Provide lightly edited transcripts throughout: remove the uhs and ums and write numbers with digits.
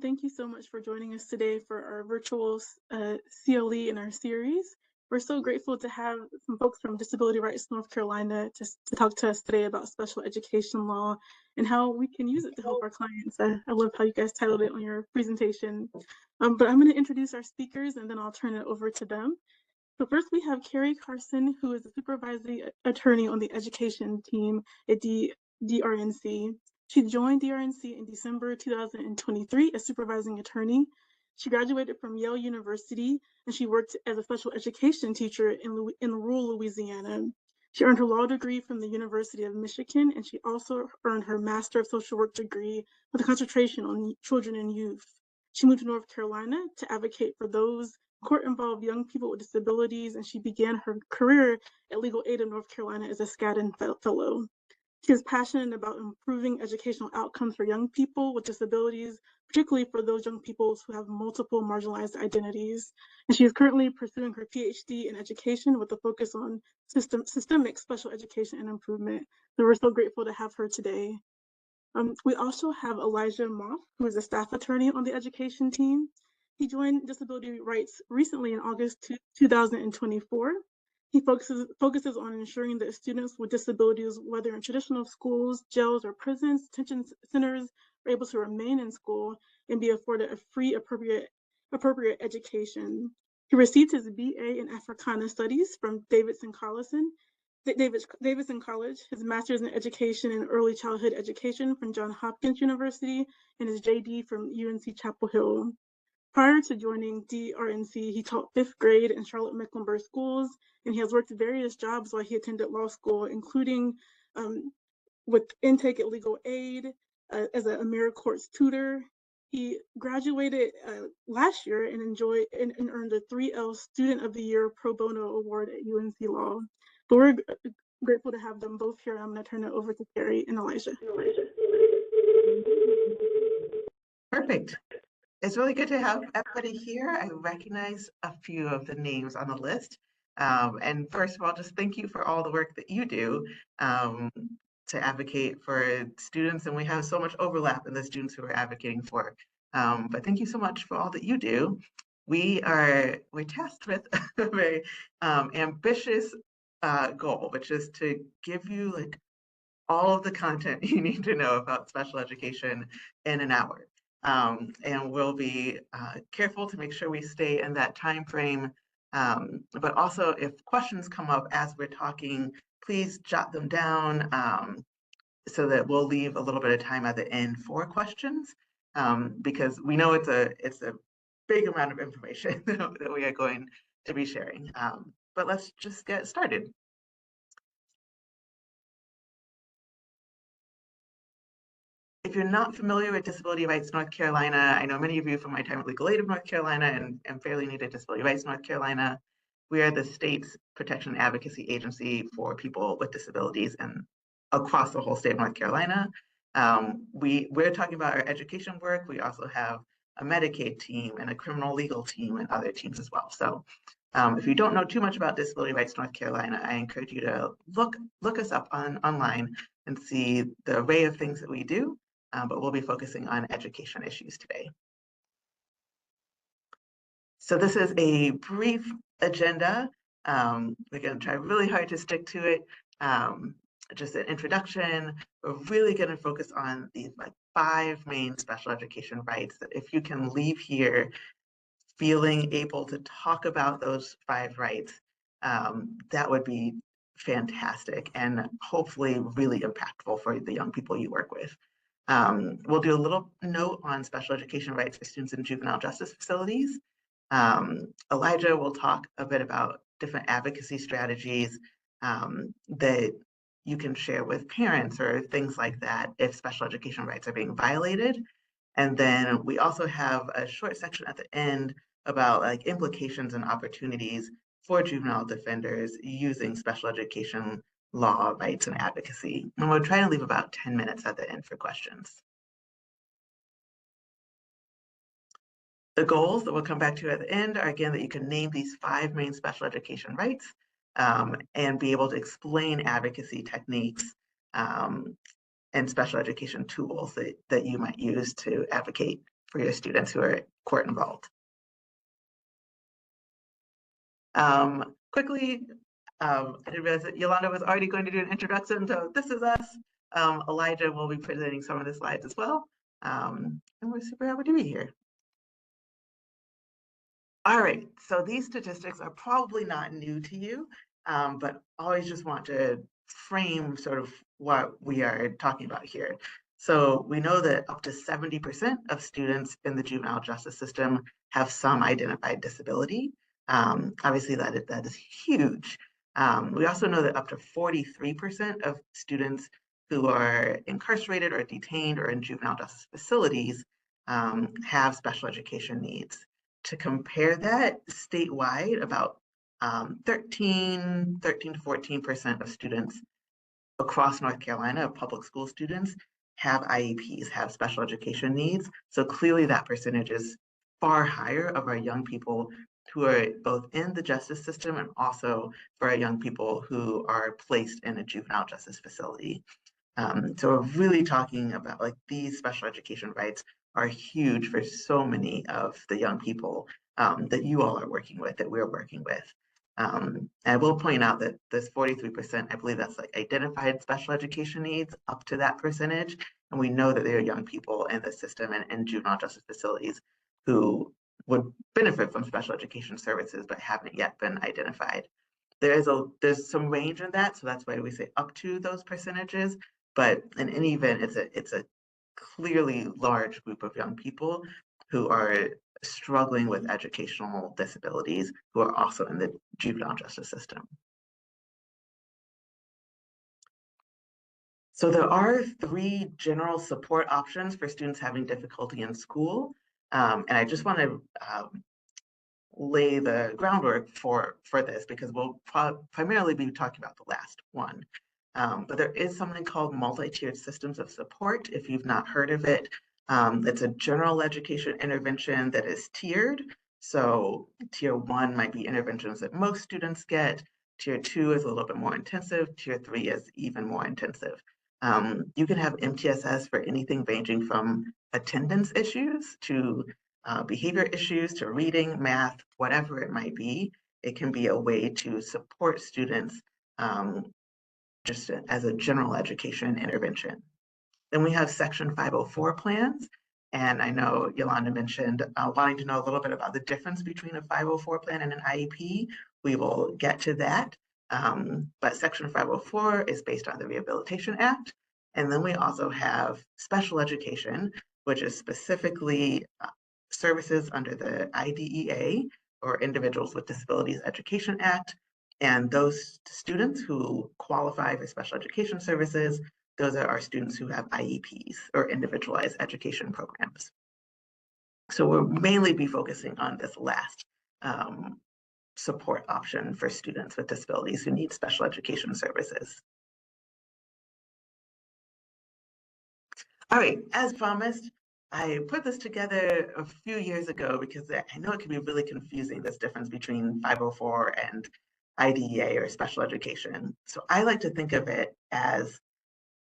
thank you so much for joining us today for our virtual CLE in our series. We're so grateful to have some folks from Disability Rights North Carolina to talk to us today about special education law and how we can use it to help our clients. I love how you guys titled it on your presentation. But I'm going to introduce our speakers and then I'll turn it over to them. So first we have Carson, who is a supervising attorney on the education team at DRNC. She joined DRNC in December 2023 as supervising attorney. She graduated from Yale University and she worked as a special education teacher in rural Louisiana. She earned her law degree from the University of Michigan, and she also earned her Master of Social Work degree with a concentration on children and youth. She moved to North Carolina to advocate for those court-involved young people with disabilities, and she began her career at Legal Aid of North Carolina as a Skadden Fellow. She is passionate about improving educational outcomes for young people with disabilities, particularly for those young people who have multiple marginalized identities. And she is currently pursuing her PhD in education with a focus on systemic special education and improvement. So we're so grateful to have her today. We also have Elijah Moff, who is a staff attorney on the education team. He joined Disability Rights recently in August 2024. He focuses on ensuring that students with disabilities, whether in traditional schools, jails, or prisons, detention centers, are able to remain in school and be afforded a free, appropriate education. He received his BA in Africana Studies from Davidson College, his master's in education and early childhood education from Johns Hopkins University, and his JD from UNC Chapel Hill. Prior to joining DRNC, he taught 5th grade in Charlotte-Mecklenburg schools, and he has worked various jobs while he attended law school, including with intake at Legal Aid, as an AmeriCorps tutor. He graduated last year and earned a 3L Student of the Year Pro Bono Award at UNC Law. But we're grateful to have them both here. I'm going to turn it over to Cari and Elijah. Perfect. It's really good to have everybody here. I recognize a few of the names on the list. And first of all, just thank you for all the work that you do to advocate for students. And we have so much overlap in the students who we're advocating for. But thank you so much for all that you do. We're tasked with a very ambitious goal, which is to give you like all of the content you need to know about special education in an hour. And we'll be careful to make sure we stay in that time frame. But also, if questions come up as we're talking, please jot them down so that we'll leave a little bit of time at the end for questions, because we know it's a big amount of information that we are going to be sharing. But let's just get started. If you're not familiar with Disability Rights North Carolina, I know many of you from my time at Legal Aid of North Carolina and fairly new to Disability Rights North Carolina. We are the state's protection and advocacy agency for people with disabilities and across the whole state of North Carolina. We're talking about our education work. We also have a Medicaid team and a criminal legal team and other teams as well. So if you don't know too much about Disability Rights North Carolina, I encourage you to look us up online and see the array of things that we do. But we'll be focusing on education issues today. So this is a brief agenda. We're going to try really hard to stick to it. Just an introduction. We're really going to focus on these like 5 main special education rights that if you can leave here feeling able to talk about those 5 rights, that would be fantastic and hopefully really impactful for the young people you work with. We'll do a little note on special education rights for students in juvenile justice facilities. Elijah will talk a bit about different advocacy strategies that you can share with parents or things like that if special education rights are being violated. And then we also have a short section at the end about like implications and opportunities for juvenile defenders using special education law, rights, and advocacy. And we'll try to leave about 10 minutes at the end for questions. The goals that we'll come back to at the end are, again, that you can name these 5 main special education rights and be able to explain advocacy techniques and special education tools that you might use to advocate for your students who are court involved. Quickly, I didn't realize that Yolanda was already going to do an introduction, so this is us. Elijah will be presenting some of the slides as well, and we're super happy to be here. All right, so these statistics are probably not new to you, but always just want to frame sort of what we are talking about here. So we know that up to 70% of students in the juvenile justice system have some identified disability. Obviously, that is huge. We also know that up to 43% of students who are incarcerated or detained or in juvenile justice facilities have special education needs. To compare that statewide, about 13 to 14% of students across North Carolina, public school students, have IEPs, have special education needs. So clearly that percentage is far higher of our young people who are both in the justice system and also for our young people who are placed in a juvenile justice facility. So we're really talking about like these special education rights are huge for so many of the young people that you all are working with, that we're working with. And I will point out that this 43%, I believe that's like identified special education needs up to that percentage. And we know that there are young people in the system and in juvenile justice facilities who would benefit from special education services, but haven't yet been identified. There's some range in that, so that's why we say up to those percentages. But in any event, it's a clearly large group of young people who are struggling with educational disabilities who are also in the juvenile justice system. So there are 3 general support options for students having difficulty in school. And I just want to lay the groundwork for this because we'll primarily be talking about the last one. But there is something called multi-tiered systems of support. If you've not heard of it, it's a general education intervention that is tiered. So tier 1 might be interventions that most students get. Tier 2 is a little bit more intensive. Tier 3 is even more intensive. You can have MTSS for anything ranging from attendance issues to behavior issues to reading, math, whatever it might be. It can be a way to support students just as a general education intervention. Then we have Section 504 plans. And I know Yolanda mentioned wanting to know a little bit about the difference between a 504 plan and an IEP. We will get to that. But Section 504 is based on the Rehabilitation Act. And then we also have special education, which is specifically services under the IDEA, or Individuals with Disabilities Education Act. And those students who qualify for special education services, those are our students who have IEPs, or individualized education programs. So we'll mainly be focusing on this last support option for students with disabilities who need special education services. All right, as promised, I put this together a few years ago because I know it can be really confusing, this difference between 504 and IDEA or special education. So I like to think of it as,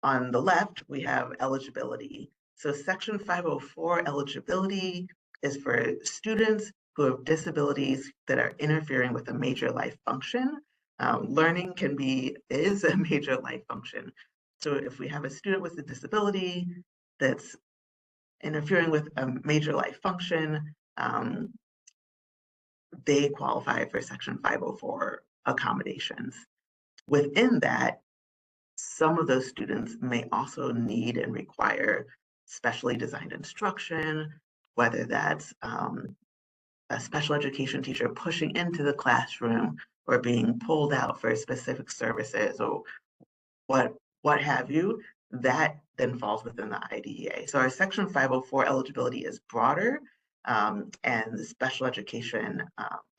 on the left, we have eligibility. So Section 504 eligibility is for students who have disabilities that are interfering with a major life function. Learning is a major life function. So if we have a student with a disability that's interfering with a major life function, they qualify for Section 504 accommodations. Within that, some of those students may also need and require specially designed instruction, whether that's a special education teacher pushing into the classroom or being pulled out for specific services or what have you. That then falls within the IDEA. So our Section 504 eligibility is broader, and the special education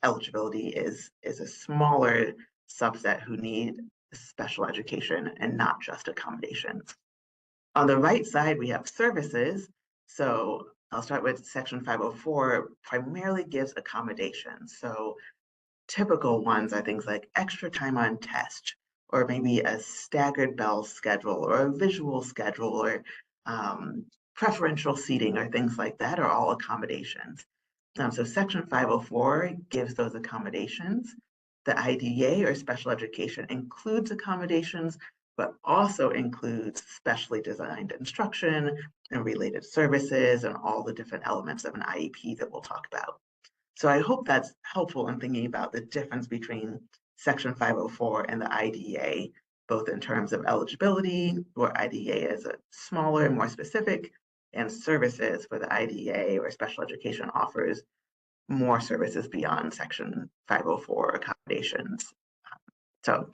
eligibility is a smaller subset who need special education and not just accommodations. On the right side, we have services. So I'll start with Section 504, primarily gives accommodations. So typical ones are things like extra time on test, or maybe a staggered bell schedule, or a visual schedule, or preferential seating or things like that are all accommodations. So Section 504 gives those accommodations. The IDEA or special education includes accommodations, but also includes specially designed instruction and related services and all the different elements of an IEP that we'll talk about. So I hope that's helpful in thinking about the difference between Section 504 and the IDEA, both in terms of eligibility, where IDEA is a smaller and more specific, and services for the IDEA or special education offers more services beyond Section 504 accommodations. So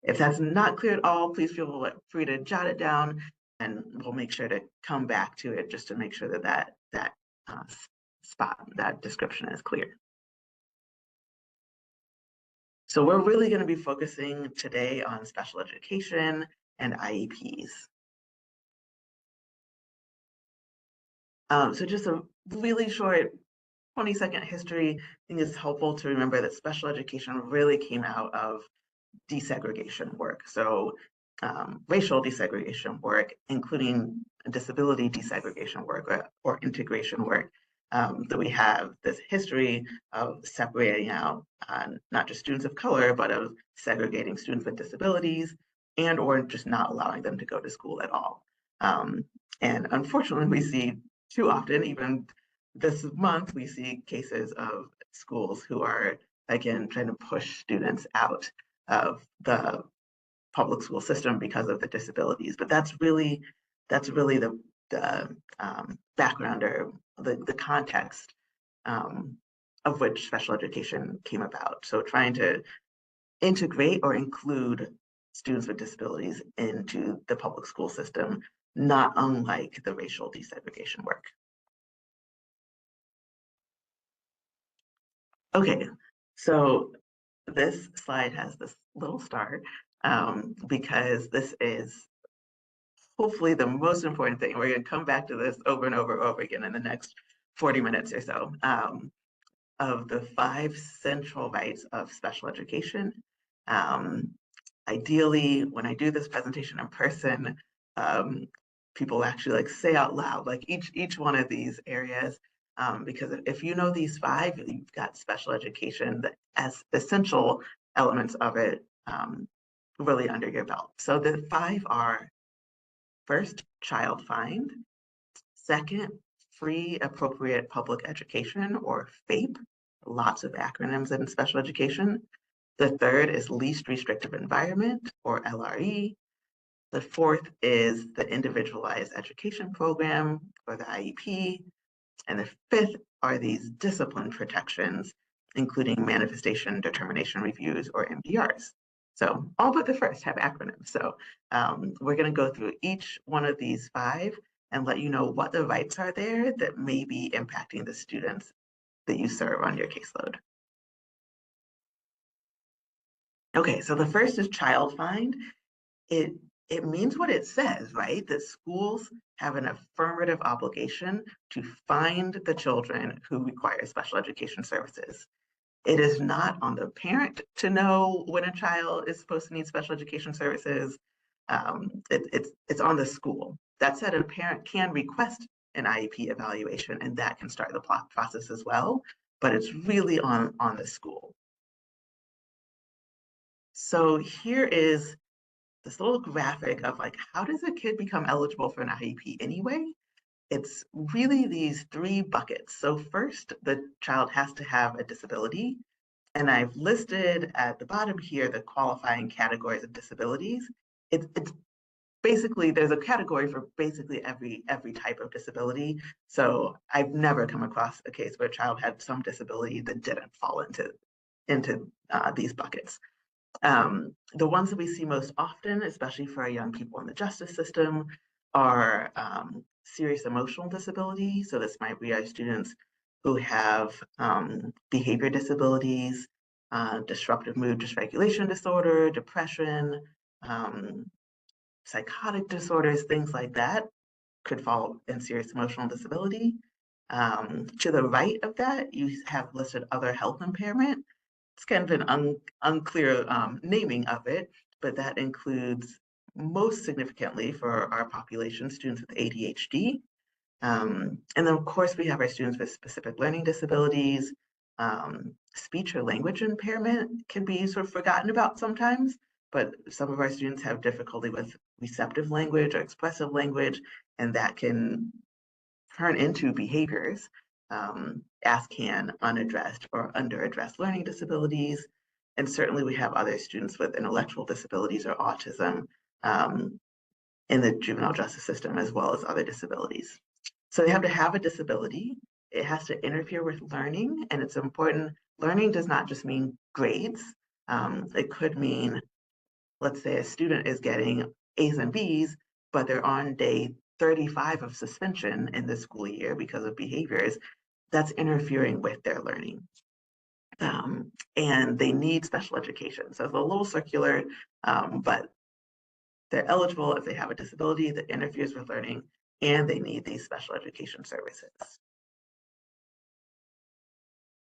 if that's not clear at all, please feel free to jot it down, and we'll make sure to come back to it just to make sure that that description is clear. So we're really going to be focusing today on special education and IEPs. So just a really short 20-second history. I think it's helpful to remember that special education really came out of desegregation work. So racial desegregation work, including disability desegregation work or integration work, that we have this history of separating out not just students of color, but of segregating students with disabilities and or just not allowing them to go to school at all. And unfortunately, we see too often, even this month, we see cases of schools who are, again, trying to push students out of the public school system because of the disabilities. But that's really the background or the context of which special education came about. So trying to integrate or include students with disabilities into the public school system, not unlike the racial desegregation work. Okay, so this slide has this little star because this is hopefully the most important thing. We're going to come back to this over and over again in the next 40 minutes or so, of the 5 central rights of special education. Ideally, when I do this presentation in person, people actually like say out loud, like each one of these areas, because if you know these 5, you've got special education as essential elements of it really under your belt. So the 5 are: first, child find; second, free appropriate public education, or FAPE, lots of acronyms in special education. The third is least restrictive environment, or LRE. The fourth is the individualized education program, or the IEP. And the fifth are these discipline protections, including manifestation determination reviews, or MDRs. So all but the first have acronyms. So we're going to go through each one of these 5 and let you know what the rights are there that may be impacting the students that you serve on your caseload. Okay, so the first is child find. It means what it says, right? That schools have an affirmative obligation to find the children who require special education services. It is not on the parent to know when a child is supposed to need special education services. It's on the school. That said, a parent can request an IEP evaluation, and that can start the process as well, but it's really on the school. So here is this little graphic of like, how does a kid become eligible for an IEP anyway? It's really these 3 buckets. So first, the child has to have a disability. And I've listed at the bottom here the qualifying categories of disabilities. It's basically, there's a category for basically every type of disability. So I've never come across a case where a child had some disability that didn't fall into these buckets. The ones that we see most often, especially for our young people in the justice system, are serious emotional disability. So this might be our students who have behavior disabilities, disruptive mood dysregulation disorder, depression, psychotic disorders, things like that could fall in serious emotional disability. To the right of that, you have listed other health impairment. It's kind of an unclear naming of it, but that includes most significantly for our population students with ADHD, And then of course we have our students with specific learning disabilities. Speech or language impairment can be sort of forgotten about sometimes, but some of our students have difficulty with receptive language or expressive language, and that can turn into behaviors, as can unaddressed or underaddressed learning disabilities. And certainly we have other students with intellectual disabilities or autism in the juvenile justice system, as well as other disabilities. So they have to have a disability. It has to interfere with learning, and it's important. Learning does not just mean grades. It could mean, let's say a student is getting A's and B's, but they're on day 35 of suspension in the school year because of behaviors. That's interfering with their learning. And they need special education. So it's a little circular, but they're eligible if they have a disability that interferes with learning and they need these special education services.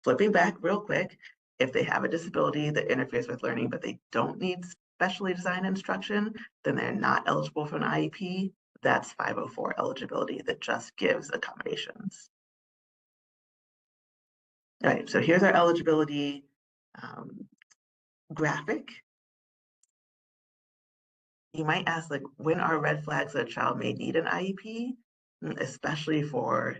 Flipping back real quick, if they have a disability that interferes with learning, but they don't need specially designed instruction, then they're not eligible for an IEP. That's 504 eligibility that just gives accommodations. All right, so here's our eligibility graphic. You might ask, like, when are red flags that a child may need an IEP, especially for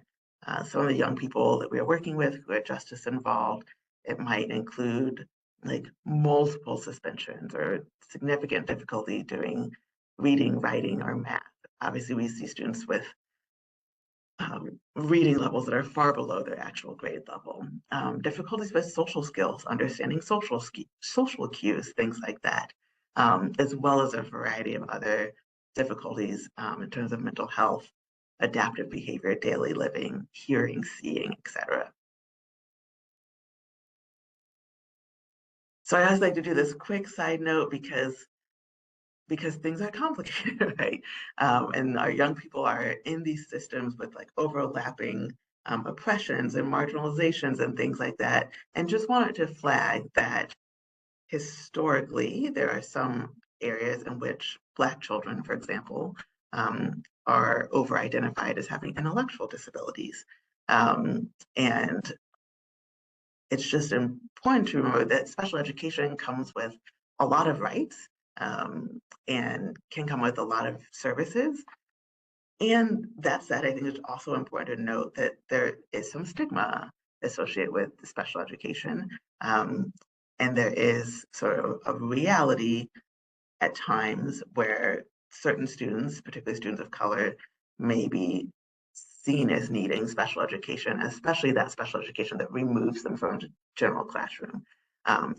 some of the young people that we are working with who are justice involved. It might include like multiple suspensions or significant difficulty doing reading, writing, or math. Obviously, we see students with reading levels that are far below their actual grade level. Difficulties with social skills, understanding social cues, things like that, as well as a variety of other difficulties in terms of mental health, adaptive behavior, daily living, hearing, seeing, etc. So I always like to do this quick side note because things are complicated, right? And our young people are in these systems with like overlapping oppressions and marginalizations and things like that. And just wanted to flag that historically, there are some areas in which Black children, for example, are over-identified as having intellectual disabilities. And it's just important to remember that special education comes with a lot of rights, and can come with a lot of services. And that said, I think it's also important to note that there is some stigma associated with special education. And there is sort of a reality at times where certain students, particularly students of color, may be seen as needing special education, especially that special education that removes them from the general classroom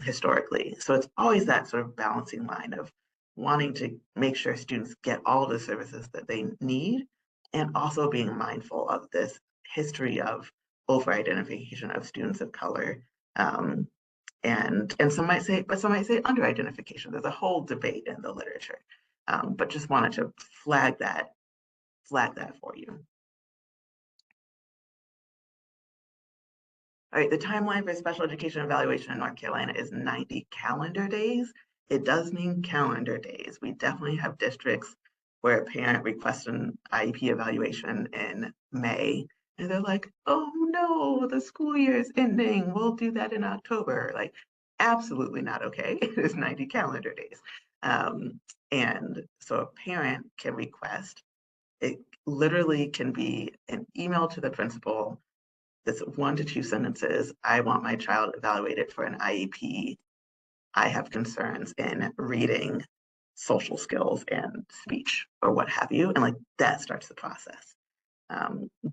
historically. So it's always that sort of balancing line of wanting to make sure students get all the services that they need, and also being mindful of this history of over-identification of students of color. And some might say, but some might say under-identification. There's a whole debate in the literature, but just wanted to flag that for you. All right, the timeline for special education evaluation in North Carolina is 90 calendar days. It does mean calendar days. We definitely have districts where a parent requests an IEP evaluation in May, and they're like, oh no, the school year is ending. We'll do that in October. Like, absolutely not okay. It is 90 calendar days. And so a parent can request, it literally can be an email to the principal that's 1 to 2 sentences. I want my child evaluated for an IEP. I have concerns in reading, social skills, and speech, or what have you. And like that starts the process.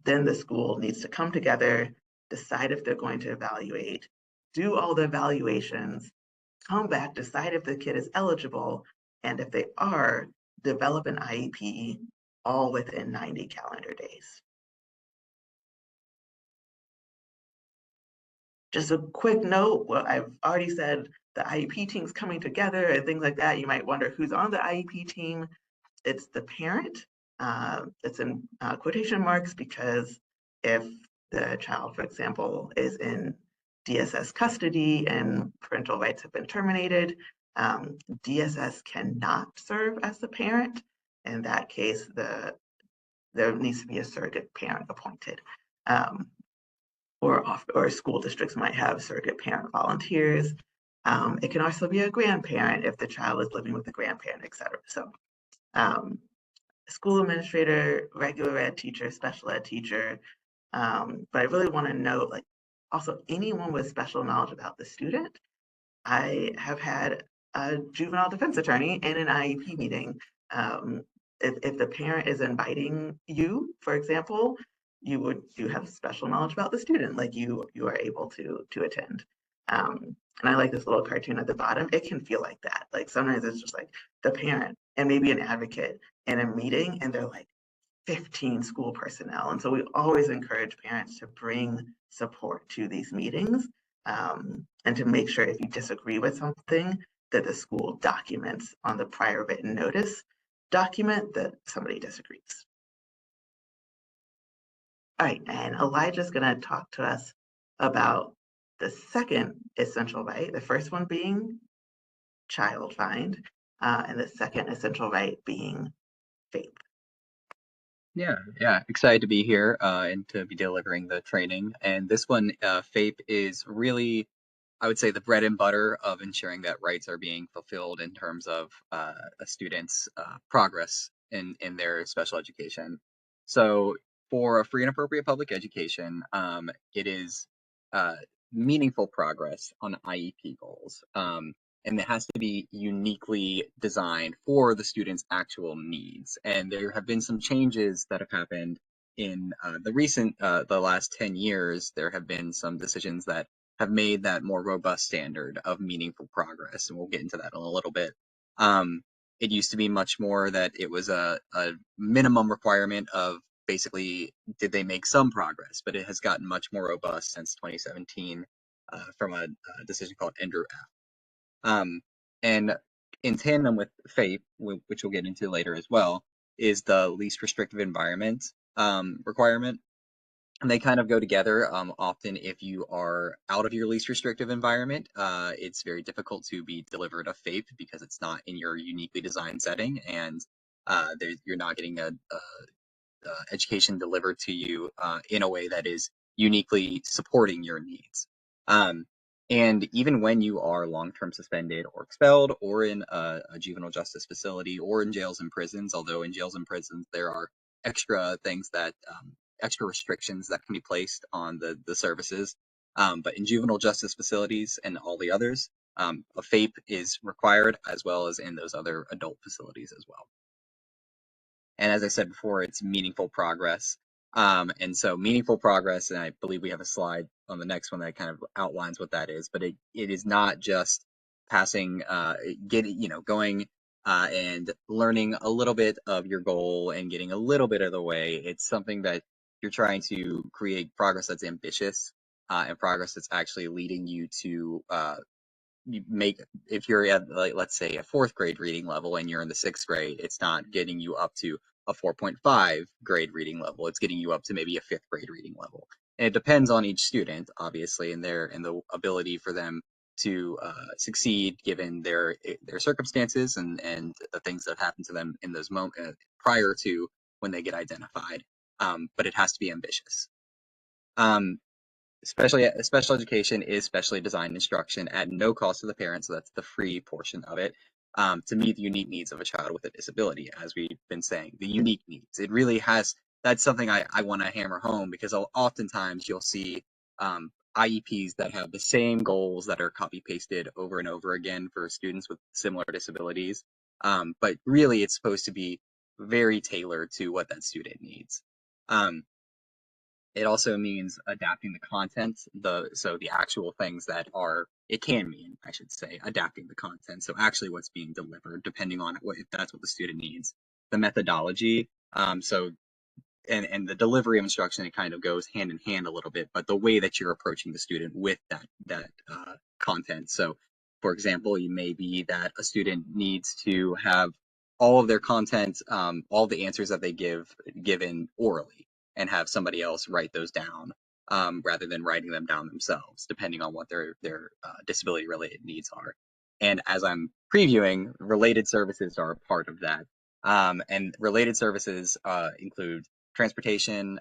Then the school needs to come together, decide if they're going to evaluate, do all the evaluations, come back, decide if the kid is eligible, and if they are, develop an IEP all within 90 calendar days. Just a quick note, well, I've already said the IEP team's coming together and things like that. You might wonder who's on the IEP team. It's the parent. It's in quotation marks because if the child, for example, is in DSS custody and parental rights have been terminated, DSS cannot serve as the parent. In that case, the there needs to be a surrogate parent appointed. Or school districts might have surrogate parent volunteers. It can also be a grandparent if the child is living with a grandparent, et cetera. So school administrator, regular ed teacher, special ed teacher. But I really want to note, like, also anyone with special knowledge about the student. I have had a juvenile defense attorney in an IEP meeting. If the parent is inviting you, for example, you have special knowledge about the student, like you are able to attend. And I like this little cartoon at the bottom. It can feel like that. Like sometimes it's just like the parent and maybe an advocate in a meeting, and they're like 15 school personnel. And so we always encourage parents to bring support to these meetings, and to make sure if you disagree with something that the school documents on the prior written notice document that somebody disagrees. All right, and Elijah's going to talk to us about the second essential right, the first one being child find, and the second essential right being faith. Yeah, excited to be here and to be delivering the training. And this one, FAPE, is really, I would say, the bread and butter of ensuring that rights are being fulfilled in terms of a student's progress in their special education. So for a free and appropriate public education, it is uh, meaningful progress on IEP goals. And it has to be uniquely designed for the student's actual needs. And there have been some changes that have happened in the last 10 years. There have been some decisions that have made that more robust standard of meaningful progress, and we'll get into that in a little bit. It used to be much more that it was a minimum requirement of basically did they make some progress, but it has gotten much more robust since 2017 from a decision called Andrew F. And in tandem with FAPE, which we'll get into later as well, is the least restrictive environment requirement. And they kind of go together. Often, if you are out of your least restrictive environment, it's very difficult to be delivered a FAPE because it's not in your uniquely designed setting, and you're not getting a education delivered to you in a way that is uniquely supporting your needs. And even when you are long-term suspended or expelled, or in a juvenile justice facility, or in jails and prisons, although in jails and prisons there are extra things that extra restrictions that can be placed on the services. But in juvenile justice facilities and all the others, a FAPE is required, as well as in those other adult facilities as well. And as I said before, it's meaningful progress. And so meaningful progress, and I believe we have a slide on the next one that kind of outlines what that is, but it is not just passing, going and learning a little bit of your goal and getting a little bit of the way. It's something that you're trying to create progress that's ambitious, and progress that's actually leading you to you make, if you're at, like, let's say a fourth grade reading level and you're in the sixth grade, it's not getting you up to a 4.5 grade reading level. It's getting you up to maybe a fifth grade reading level. And it depends on each student, obviously, and the ability for them to succeed given their circumstances and the things that happen to them in those moments prior to when they get identified. But it has to be ambitious. Special education is specially designed instruction at no cost to the parent, so that's the free portion of it, to meet the unique needs of a child with a disability. As we've been saying, the unique needs. It really has. That's something I want to hammer home, because oftentimes you'll see IEPs that have the same goals that are copy pasted over and over again for students with similar disabilities, but really it's supposed to be very tailored to what that student needs. It also means adapting the content, so the actual things that are, it can mean, I should say, adapting the content. So actually what's being delivered, depending on if that's what the student needs. The methodology, and the delivery of instruction, it kind of goes hand in hand a little bit, but the way that you're approaching the student with that content. So for example, you may be that a student needs to have all of their content, all the answers that they given orally, and have somebody else write those down, rather than writing them down themselves, depending on what their disability related needs are. And as I'm previewing, related services are a part of that. And related services include transportation,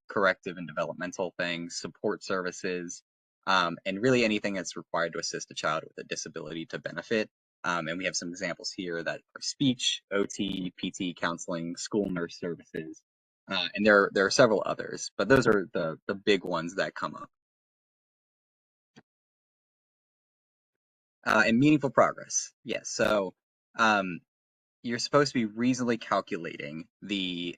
corrective and developmental things, support services, and really anything that's required to assist a child with a disability to benefit. And we have some examples here that are speech, OT, PT, counseling, school nurse services, and there are several others, but those are the big ones that come up. And meaningful progress, yes. So you're supposed to be reasonably calculating the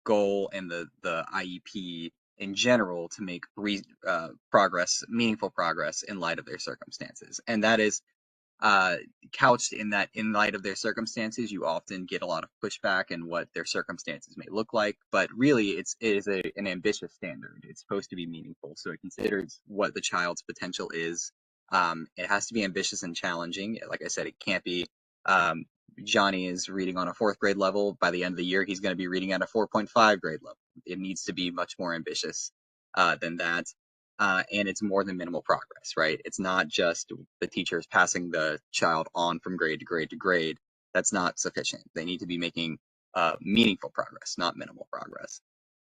goal and the IEP in general to make progress, meaningful progress in light of their circumstances, and that is couched in that in light of their circumstances, you often get a lot of pushback in what their circumstances may look like, but really it is an ambitious standard. It's supposed to be meaningful, so it considers what the child's potential is. It has to be ambitious and challenging. Like I said, it can't be Johnny is reading on a 4th grade level. By the end of the year, he's going to be reading at a 4.5 grade level. It needs to be much more ambitious than that. And it's more than minimal progress, right? It's not just the teachers passing the child on from grade to grade to grade. That's not sufficient. They need to be making meaningful progress, not minimal progress.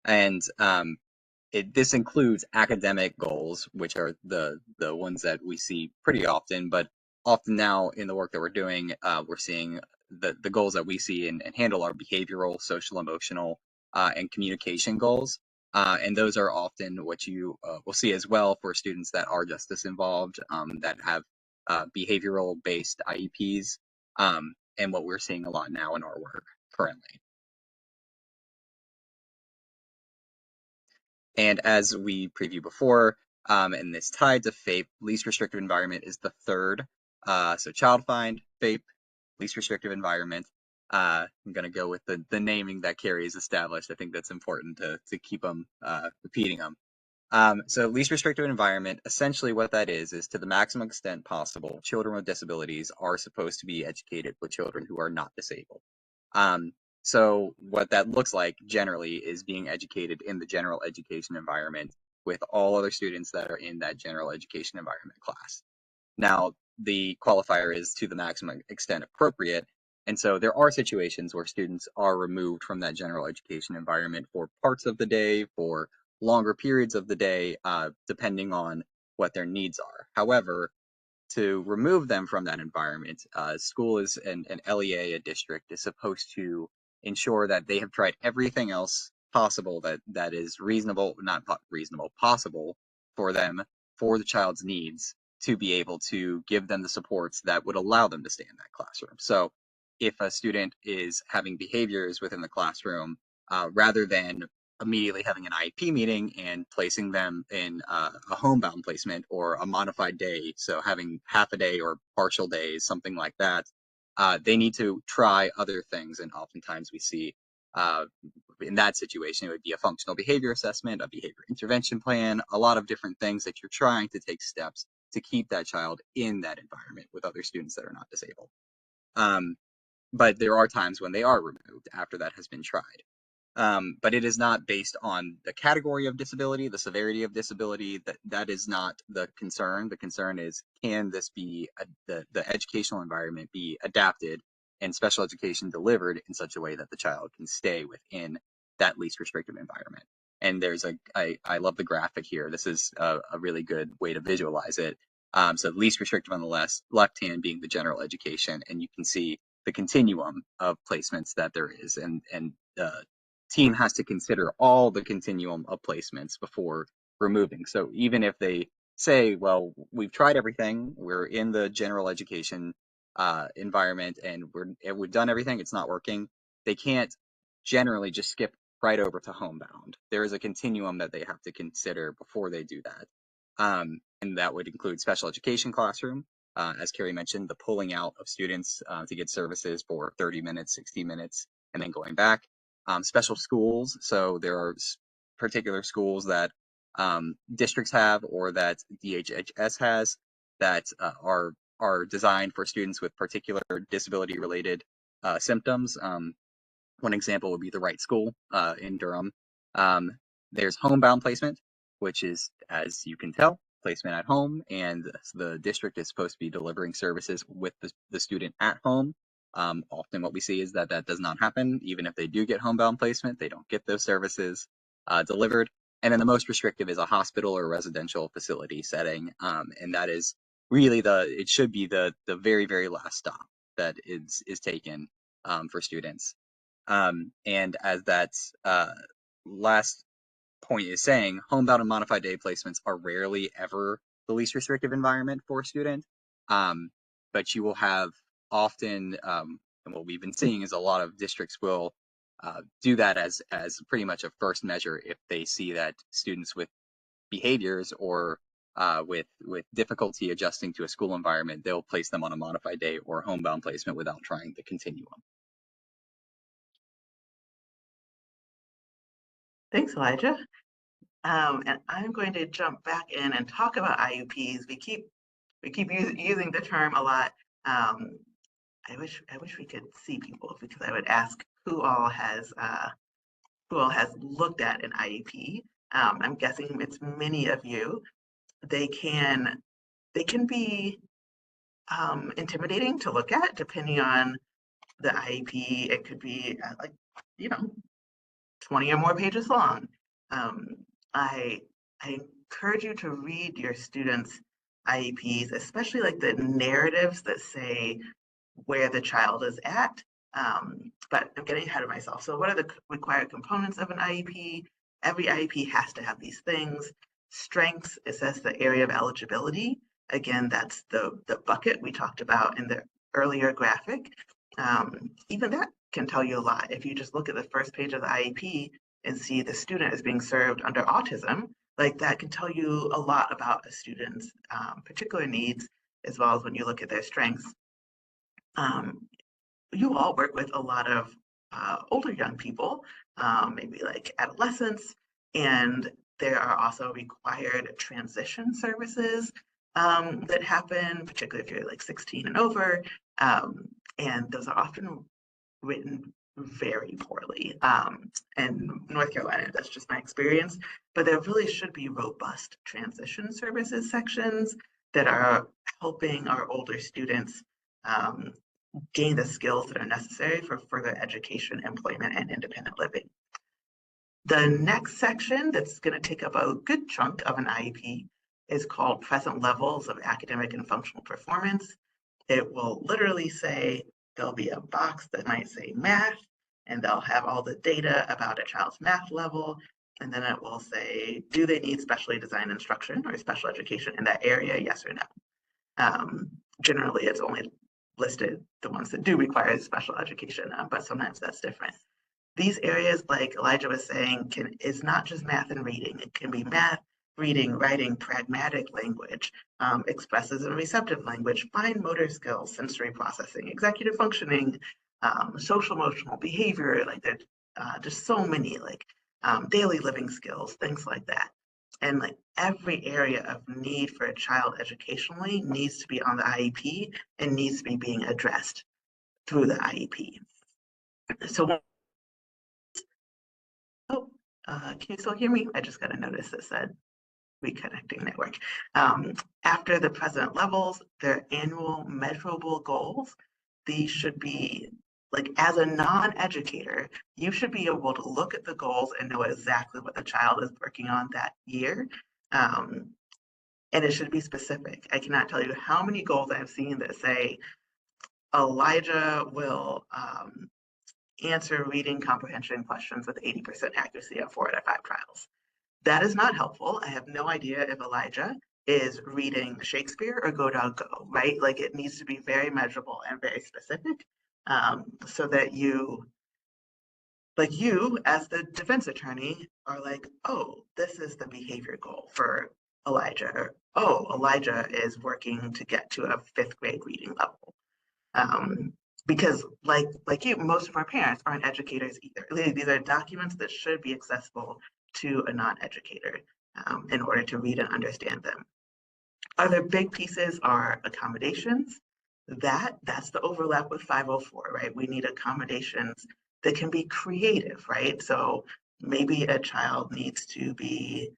And this includes academic goals, which are the ones that we see pretty often, but often now in the work that we're doing, we're seeing the goals that we see and handle are behavioral, social, emotional, and communication goals. And those are often what you will see as well for students that are justice involved, that have behavioral based IEPs, and what we're seeing a lot now in our work currently. And as we previewed before, and this tied to FAPE, least restrictive environment is the third. So child find, FAPE, least restrictive environment. I'm going to go with the naming that Cari has established. I think that's important to keep them repeating them. So least restrictive environment, essentially what that is to the maximum extent possible, children with disabilities are supposed to be educated with children who are not disabled. So what that looks like generally is being educated in the general education environment with all other students that are in that general education environment class. Now, the qualifier is to the maximum extent appropriate. And so there are situations where students are removed from that general education environment for parts of the day, for longer periods of the day, depending on what their needs are. However, to remove them from that environment, school is an LEA, a district, is supposed to ensure that they have tried everything else possible that is reasonable, not reasonable, possible for them, for the child's needs, to be able to give them the supports that would allow them to stay in that classroom. So if a student is having behaviors within the classroom, rather than immediately having an IEP meeting and placing them in a homebound placement or a modified day, so having half a day or partial days, something like that, they need to try other things. And oftentimes we see in that situation, it would be a functional behavior assessment, a behavior intervention plan, a lot of different things that you're trying to take steps to keep that child in that environment with other students that are not disabled. But there are times when they are removed after that has been tried. But it is not based on the category of disability, the severity of disability. That is not the concern. The concern is, can this be the educational environment be adapted and special education delivered in such a way that the child can stay within that least restrictive environment? And there's I love the graphic here. This is a really good way to visualize it. So least restrictive on the left hand being the general education, and you can see the continuum of placements that there is, and team has to consider all the continuum of placements before removing. So even if they say, well, we've tried everything, we're in the general education environment, and we've done everything, it's not working, they can't generally just skip right over to homebound. There is a continuum that they have to consider before they do that. And that would include special education classroom, as Cari mentioned, the pulling out of students to get services for 30 minutes, 60 minutes, and then going back. Special schools, so there are particular schools that districts have or that DHHS has that are designed for students with particular disability related symptoms. One example would be the Wright School in Durham. There's homebound placement, which is, as you can tell, placement at home, and the district is supposed to be delivering services with the student at home. Often what we see is that that does not happen. Even if they do get homebound placement, they don't get those services delivered. And then the most restrictive is a hospital or residential facility setting. And that is really it should be the very, very last stop that is taken for students. And as that last point is saying, homebound and modified day placements are rarely ever the least restrictive environment for a student. But you will have often, and what we've been seeing is a lot of districts will do that as pretty much a first measure if they see that students with behaviors or with difficulty adjusting to a school environment, they'll place them on a modified day or homebound placement without trying the continuum. Thanks, Elijah. And I'm going to jump back in and talk about IUPs. We keep using the term a lot. I wish we could see people, because I would ask who all has looked at an IEP. I'm guessing it's many of you. They can be intimidating to look at depending on the IEP. It could be 20 or more pages long. I encourage you to read your students' IEPs, especially like the narratives that say where the child is at. But I'm getting ahead of myself. So what are the required components of an IEP? Every IEP has to have these things. Strengths, it says the area of eligibility. Again, that's the bucket we talked about in the earlier graphic. Even that can tell you a lot. If you just look at the first page of the IEP and see the student is being served under autism, like that can tell you a lot about a student's particular needs, as well as when you look at their strengths. You all work with a lot of older young people, maybe like adolescents, and there are also required transition services that happen, particularly if you're like 16 and over, and those are often written very poorly. In North Carolina, that's just my experience, but there really should be robust transition services sections that are helping our older students gain the skills that are necessary for further education, employment, and independent living. The next section that's going to take up a good chunk of an IEP is called Present Levels of Academic and Functional Performance. It will literally say, there'll be a box that might say math, and they'll have all the data about a child's math level, and then it will say, do they need specially designed instruction or special education in that area, yes or no? Generally, it's only listed the ones that do require special education, but sometimes that's different. These areas, like Elijah was saying, is not just math and reading. It can be math, reading, writing, pragmatic language, expressive and receptive language, fine motor skills, sensory processing, executive functioning, social emotional behavior, like there's just so many, like daily living skills, things like that. And like every area of need for a child educationally needs to be on the IEP and needs to be being addressed through the IEP. So, can you still hear me? I just got a notice that said reconnecting network. After the present levels, their annual measurable goals, these should be, like, as a non-educator, you should be able to look at the goals and know exactly what the child is working on that year. And it should be specific. I cannot tell you how many goals I've seen that say Elijah will answer reading comprehension questions with 80% accuracy at 4 out of 5 trials. That is not helpful. I have no idea if Elijah is reading Shakespeare or Go Dog Go, right? Like it needs to be very measurable and very specific, so that you as the defense attorney are like, oh, this is the behavior goal for Elijah. Or, oh, Elijah is working to get to a 5th grade reading level. Because like you, most of our parents aren't educators either. These are documents that should be accessible to a non-educator in order to read and understand them. Other big pieces are accommodations. That's the overlap with 504, right? We need accommodations that can be creative, right? So maybe a child needs to be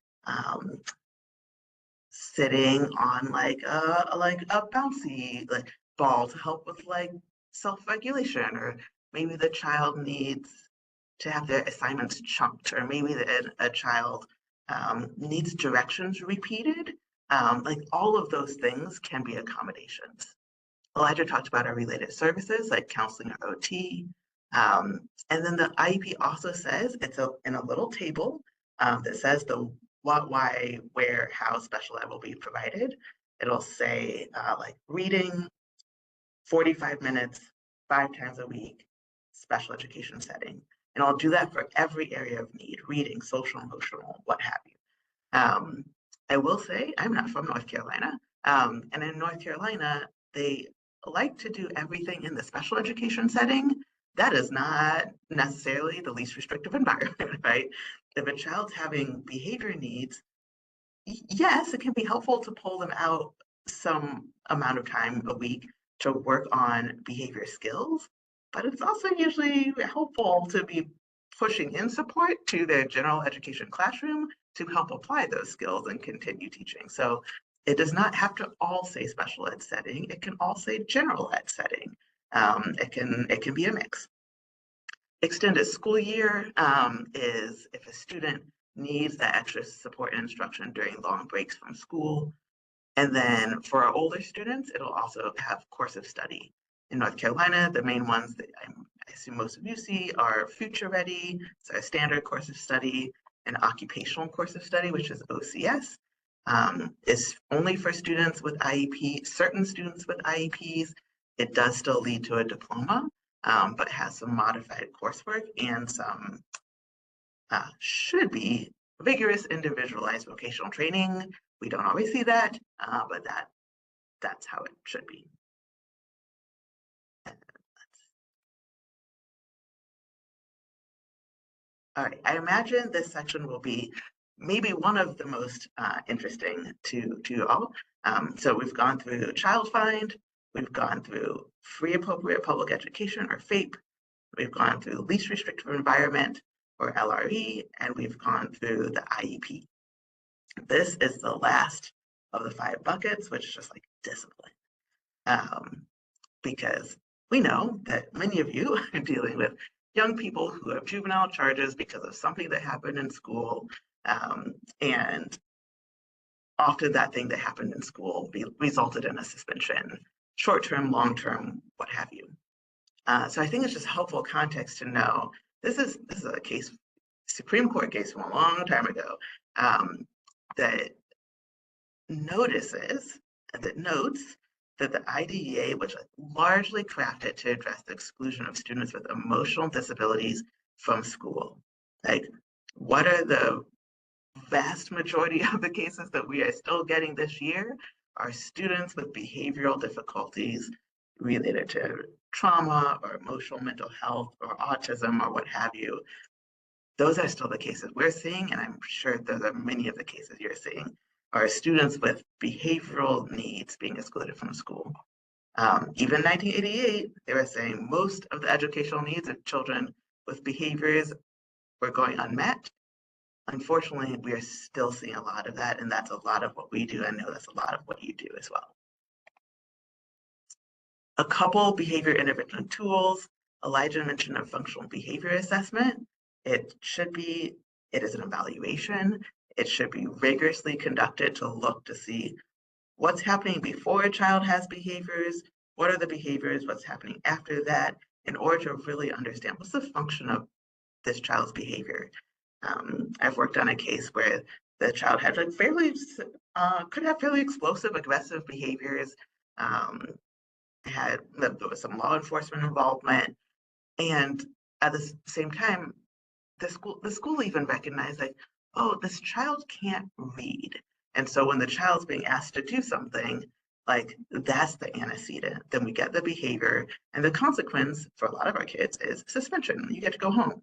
sitting on like a bouncy ball to help with like self-regulation, or maybe the child needs to have their assignments chunked, or maybe a child needs directions repeated. Like all of those things can be accommodations. Elijah talked about our related services like counseling or OT. And then the IEP also says, it's in a little table that says the what, why, where, how special ed will be provided. It'll say like reading, 45 minutes, 5 times a week, special education setting. And I'll do that for every area of need, reading, social, emotional, what have you. I will say I'm not from North Carolina. And in North Carolina, they like to do everything in the special education setting. That is not necessarily the least restrictive environment, right? If a child's having behavior needs, yes, it can be helpful to pull them out some amount of time a week to work on behavior skills, but it's also usually helpful to be pushing in support to their general education classroom to help apply those skills and continue teaching. So it does not have to all say special ed setting. It can all say general ed setting. It can be a mix. Extended school year is if a student needs that extra support and instruction during long breaks from school. And then for our older students, it'll also have course of study. In North Carolina, the main ones that I assume most of you see are Future Ready, so a standard course of study, and occupational course of study, which is OCS. Is only for students with IEP, certain students with IEPs. It does still lead to a diploma, but has some modified coursework and some should be vigorous individualized vocational training. We don't always see that, but that's how it should be. All right, I imagine this section will be maybe one of the most interesting to you all. So we've gone through child find, we've gone through free appropriate public education or FAPE, we've gone through least restrictive environment or LRE, and we've gone through the IEP. This is the last of the 5 buckets, which is just like discipline. Because we know that many of you are dealing with young people who have juvenile charges because of something that happened in school. And often that thing that happened in school resulted in a suspension, short-term, long-term, what have you. So I think it's just helpful context to know this is a case, Supreme Court case from a long time ago, that notes that the IDEA was largely crafted to address the exclusion of students with emotional disabilities from school. Like, what are the vast majority of the cases that we are still getting this year are students with behavioral difficulties related to trauma or emotional mental health or autism or what have you. Those are still the cases we're seeing, and I'm sure those are many of the cases you're seeing, are students with behavioral needs being excluded from school. Even in 1988, they were saying most of the educational needs of children with behaviors were going unmet. Unfortunately, we are still seeing a lot of that, and that's a lot of what we do. I know that's a lot of what you do as well. A couple behavior intervention tools. Elijah mentioned a functional behavior assessment. It is an evaluation. It should be rigorously conducted to look to see what's happening before a child has behaviors, what are the behaviors, what's happening after that, in order to really understand what's the function of this child's behavior. I've worked on a case where the child had like could have fairly explosive, aggressive behaviors. There was some law enforcement involvement, and at the same time, the school even recognized like, oh, this child can't read. And so when the child's being asked to do something, like that's the antecedent. Then we get the behavior, and the consequence for a lot of our kids is suspension. You get to go home,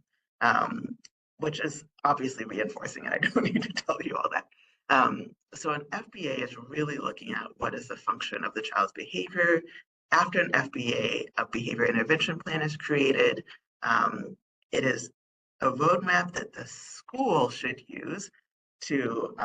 which is obviously reinforcing, and I don't need to tell you all that. So an FBA is really looking at what is the function of the child's behavior. After an FBA, a behavior intervention plan is created. It is a roadmap that the school should use to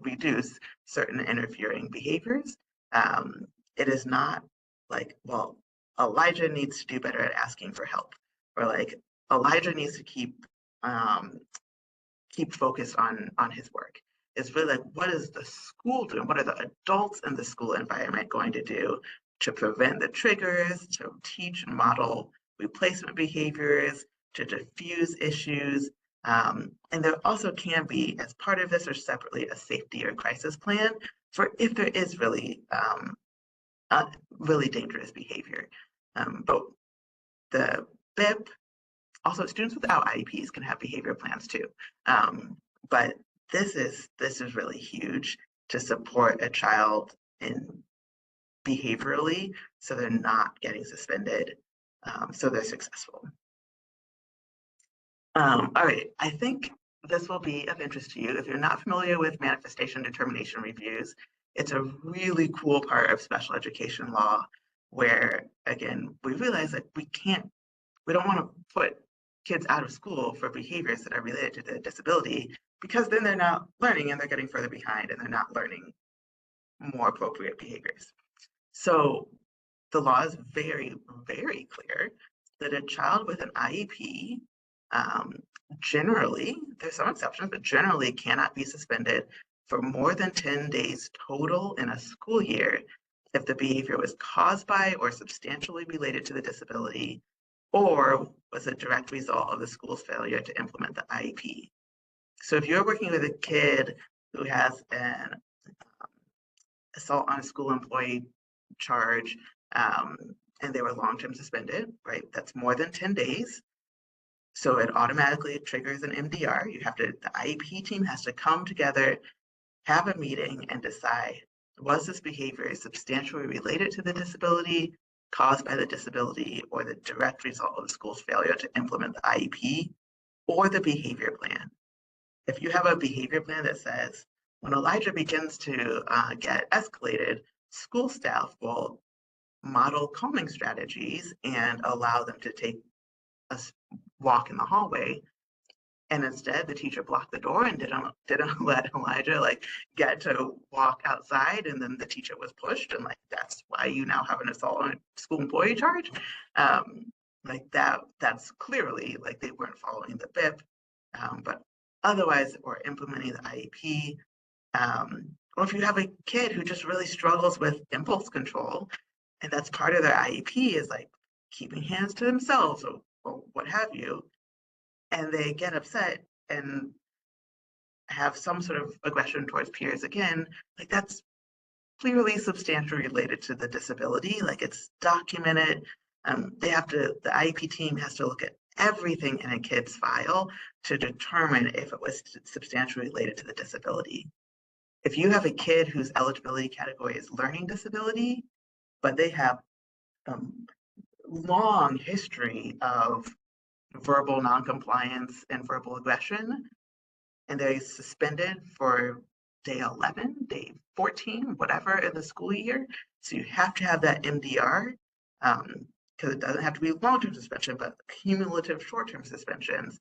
reduce certain interfering behaviors. It is not like, well, Elijah needs to do better at asking for help, or like Elijah needs to keep focused on his work. It's really like, what is the school doing? What are the adults in the school environment going to do to prevent the triggers, to teach and model replacement behaviors, to diffuse issues? And there also can be, as part of this or separately, a safety or crisis plan for if there is really really dangerous behavior. But the BIP, also students without IEPs can have behavior plans too. But this is really huge to support a child in behaviorally, so they're not getting suspended, so they're successful. All right, I think this will be of interest to you. If you're not familiar with manifestation determination reviews, it's a really cool part of special education law where, again, we realize that we don't want to put kids out of school for behaviors that are related to the disability, because then they're not learning and they're getting further behind and they're not learning more appropriate behaviors. So the law is very, very clear that a child with an IEP generally, there's some exceptions, but generally cannot be suspended for more than 10 days total in a school year if the behavior was caused by or substantially related to the disability, or was a direct result of the school's failure to implement the IEP. So if you're working with a kid who has an assault on a school employee charge, and they were long-term suspended, right? That's more than 10 days. So it automatically triggers an MDR. The IEP team has to come together, have a meeting, and decide, was this behavior substantially related to the disability, caused by the disability, or the direct result of the school's failure to implement the IEP or the behavior plan? If you have a behavior plan that says, when Elijah begins to get escalated, school staff will model calming strategies and allow them to take a walk in the hallway, and instead the teacher blocked the door and didn't let Elijah like get to walk outside, and then the teacher was pushed, and like that's why you now have an assault on a school employee charge. Like that's clearly like they weren't following the BIP, but otherwise, or implementing the IEP. Or if you have a kid who just really struggles with impulse control, and that's part of their IEP is like keeping hands to themselves or what have you, and they get upset and have some sort of aggression towards peers again, like that's clearly substantially related to the disability, like it's documented. The IEP team has to look at everything in a kid's file to determine if it was substantially related to the disability. If you have a kid whose eligibility category is learning disability, but they have long history of verbal noncompliance and verbal aggression, and they're suspended for day 11, day 14, whatever in the school year. So you have to have that MDR, because it doesn't have to be long-term suspension, but cumulative short-term suspensions.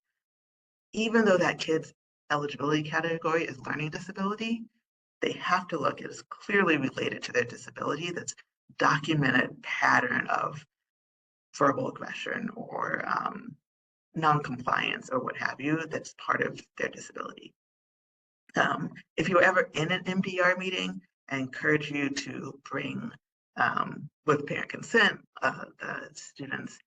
Even though that kid's eligibility category is learning disability, they have to look, it is clearly related to their disability, that's documented pattern of verbal aggression or non-compliance or what have you, that's part of their disability. If you're ever in an MDR meeting, I encourage you to bring, with parent consent, the student's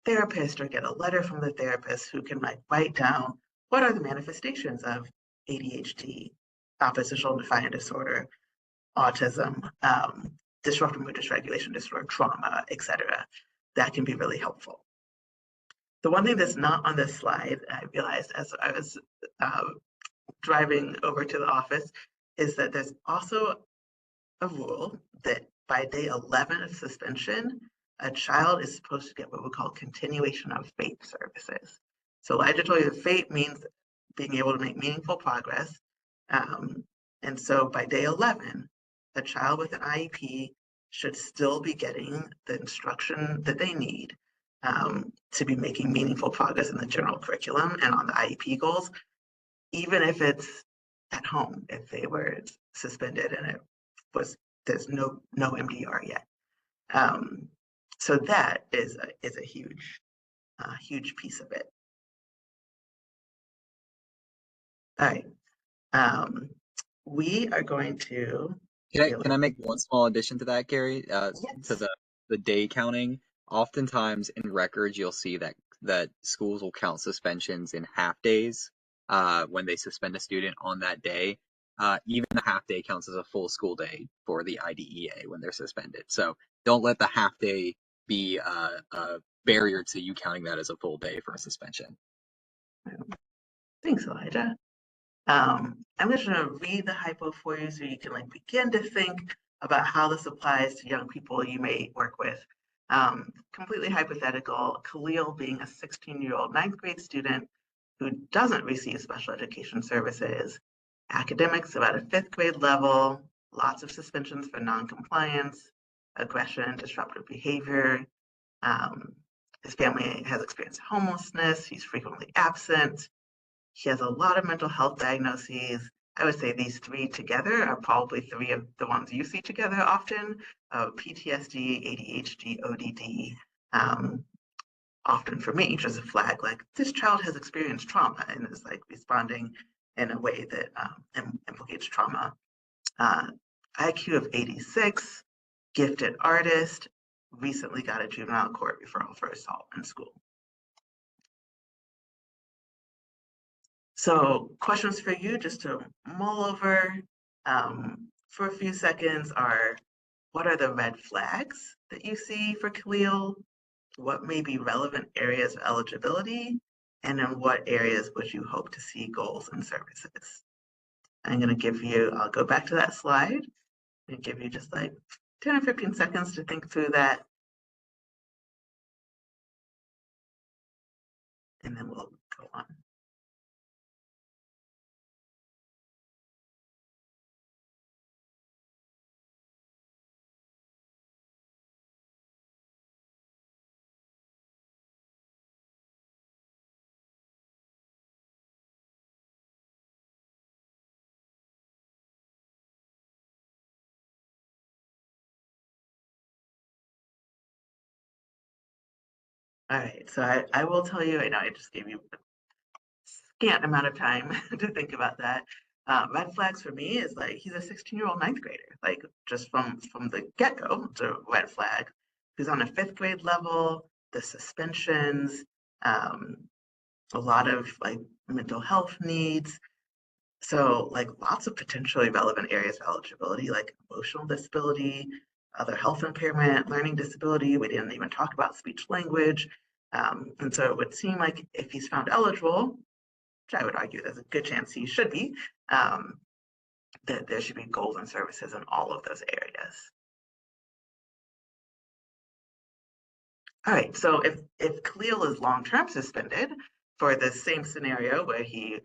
therapist, or get a letter from the therapist who can like write down what are the manifestations of ADHD, oppositional defiant disorder, autism, disruptive mood dysregulation disorder, trauma, etc. That can be really helpful. The one thing that's not on this slide, I realized as I was driving over to the office, is that there's also a rule that by day 11 of suspension, a child is supposed to get what we call continuation of FAPE services. So Elijah told you that FAPE means being able to make meaningful progress. And so by day 11, a child with an IEP should still be getting the instruction that they need to be making meaningful progress in the general curriculum and on the IEP goals, even if it's at home, if they were suspended and there's no MDR yet. So that is a huge piece of it. All right. We are going to. Can I make one small addition to that, Cari? To Yes. the day counting. Oftentimes in records, you'll see that schools will count suspensions in half days when they suspend a student on that day. Even the half day counts as a full school day for the IDEA when they're suspended. So don't let the half day be a barrier to you counting that as a full day for a suspension. Thanks, Elijah. I'm just going to read the hypo for you so you can like begin to think about how this applies to young people you may work with. Completely hypothetical, Khalil being a 16-year-old ninth grade student who doesn't receive special education services, academics about a 5th grade level, lots of suspensions for non-compliance, aggression, disruptive behavior. His family has experienced homelessness, he's frequently absent. He has a lot of mental health diagnoses. I would say these 3 together are probably 3 of the ones you see together often, PTSD, ADHD, ODD. Often for me, just a flag like this child has experienced trauma and is like responding in a way that implicates trauma. IQ of 86, gifted artist, recently got a juvenile court referral for assault in school. So questions for you just to mull over for a few seconds are, what are the red flags that you see for Khalil? What may be relevant areas of eligibility? And in what areas would you hope to see goals and services? I'm going to give you, I'll go back to that slide and give you just like 10 or 15 seconds to think through that. And then we'll go on. All right, so I will tell you, I know I just gave you a scant amount of time to think about that. Red flags for me is like, he's a 16-year-old ninth grader, like just from the get-go, it's a red flag. He's on a 5th grade level, the suspensions, a lot of like mental health needs. So like lots of potentially relevant areas of eligibility, like emotional disability, other health impairment, learning disability. We didn't even talk about speech language. And so it would seem like if he's found eligible, which I would argue there's a good chance he should be, that there should be goals and services in all of those areas. All right, so if Khalil is long-term suspended for the same scenario where he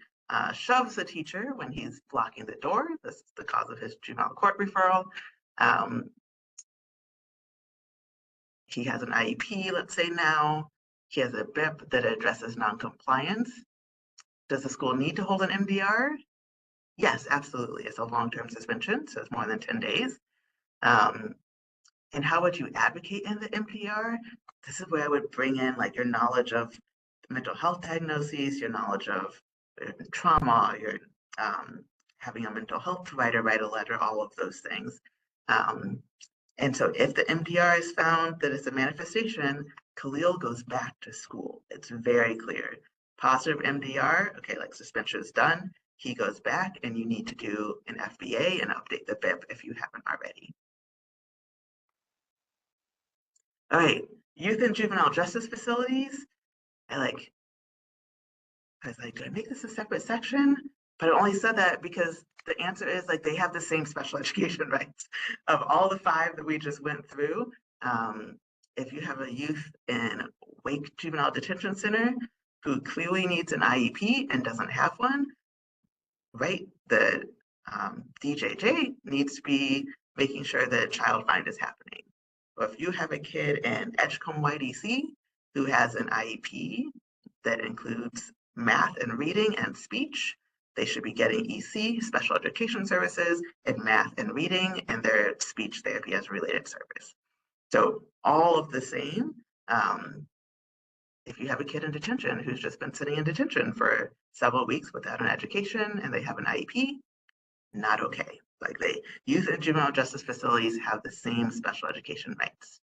shoves the teacher when he's blocking the door, this is the cause of his juvenile court referral. He has an IEP, let's say now. He has a BIP that addresses non-compliance. Does the school need to hold an MDR? Yes, absolutely. It's a long-term suspension, so it's more than 10 days. And how would you advocate in the MDR? This is where I would bring in like your knowledge of mental health diagnoses, your knowledge of trauma, your having a mental health provider write a letter, all of those things. And so if the MDR is found that it's a manifestation, Khalil goes back to school. It's very clear. Positive MDR, okay, like suspension is done. He goes back and you need to do an FBA and update the BIP if you haven't already. All right, youth and juvenile justice facilities. I was like, do I make this a separate section? But I only said that because the answer is like they have the same special education rights of all the 5 that we just went through. If you have a youth in Wake Juvenile Detention Center who clearly needs an IEP and doesn't have one, right? The DJJ needs to be making sure that child find is happening. Or if you have a kid in Edgecombe YDC who has an IEP that includes math and reading and speech, they should be getting EC, special education services, in math and reading, and their speech therapy as a related service. So all of the same, if you have a kid in detention who's just been sitting in detention for several weeks without an education and they have an IEP, not okay. Like youth and juvenile justice facilities have the same special education rights.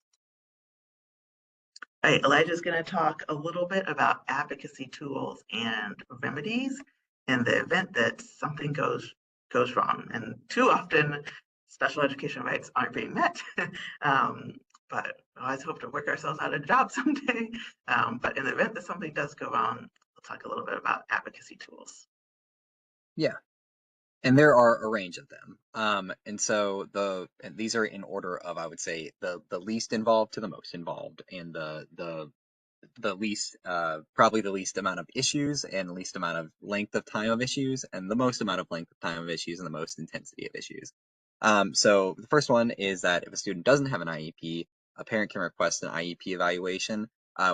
All right, Elijah's going to talk a little bit about advocacy tools and remedies in the event that something goes wrong. And too often, special education rights aren't being met. But I always hope to work ourselves out of a job someday. But in the event that something does go wrong, we'll talk a little bit about advocacy tools. Yeah. And there are a range of them. And so these are in order of, I would say, the least involved to the most involved, and the least, probably the least amount of issues and the least amount of length of time of issues, and the most amount of length of time of issues and the most intensity of issues. So the first one is that if a student doesn't have an IEP, a parent can request an IEP evaluation.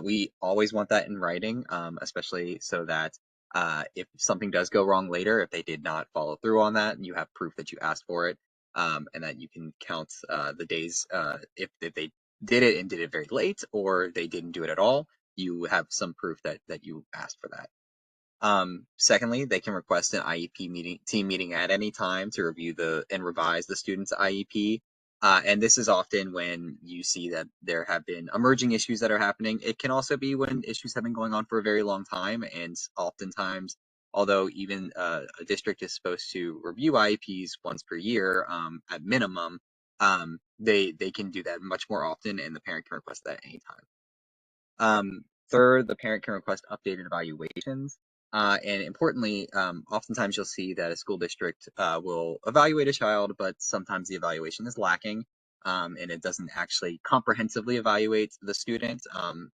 We always want that in writing, especially so that if something does go wrong later, if they did not follow through on that, and you have proof that you asked for it, and that you can count the days if they did it and did it very late, or they didn't do it at all, you have some proof that you asked for that. Secondly, they can request an IEP team meeting at any time to review and revise the student's IEP. And this is often when you see that there have been emerging issues that are happening. It can also be when issues have been going on for a very long time, and oftentimes, although even a district is supposed to review IEPs once per year at minimum, they can do that much more often, and the parent can request that at any time. Third, the parent can request updated evaluations. And importantly, oftentimes you'll see that a school district will evaluate a child, but sometimes the evaluation is lacking, and it doesn't actually comprehensively evaluate the student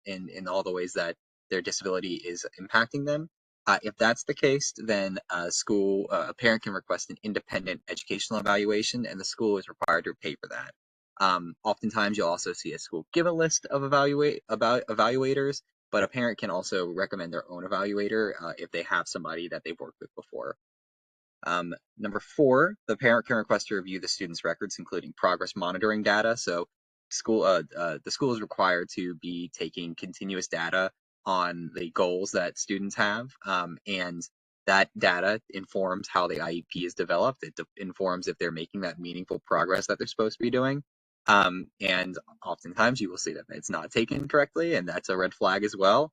in all the ways that their disability is impacting them. If that's the case, then a parent can request an independent educational evaluation, and the school is required to pay for that. Oftentimes, you'll also see a school give a list of evaluators, but a parent can also recommend their own evaluator if they have somebody that they've worked with before. Number 4, the parent can request to review the student's records, including progress monitoring data. So the school is required to be taking continuous data on the goals that students have, and that data informs how the IEP is developed. It informs if they're making that meaningful progress that they're supposed to be doing. And oftentimes you will see that it's not taken correctly, and that's a red flag as well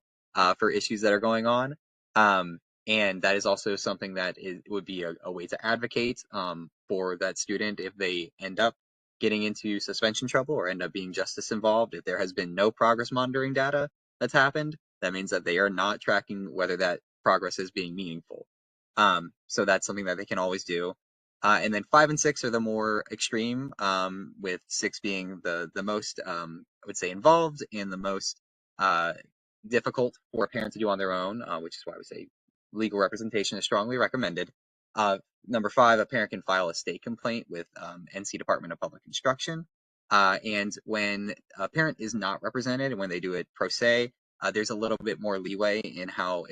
for issues that are going on. And that is also something that would be a way to advocate for that student if they end up getting into suspension trouble or end up being justice involved. If there has been no progress monitoring data that's happened, that means that they are not tracking whether that progress is being meaningful. So that's something that they can always do. And then 5 and 6 are the more extreme, with 6 being the most, I would say, involved and the most difficult for a parent to do on their own, which is why I would say legal representation is strongly recommended. Number 5, a parent can file a state complaint with NC Department of Public Instruction. And when a parent is not represented and when they do it pro se, there's a little bit more leeway in how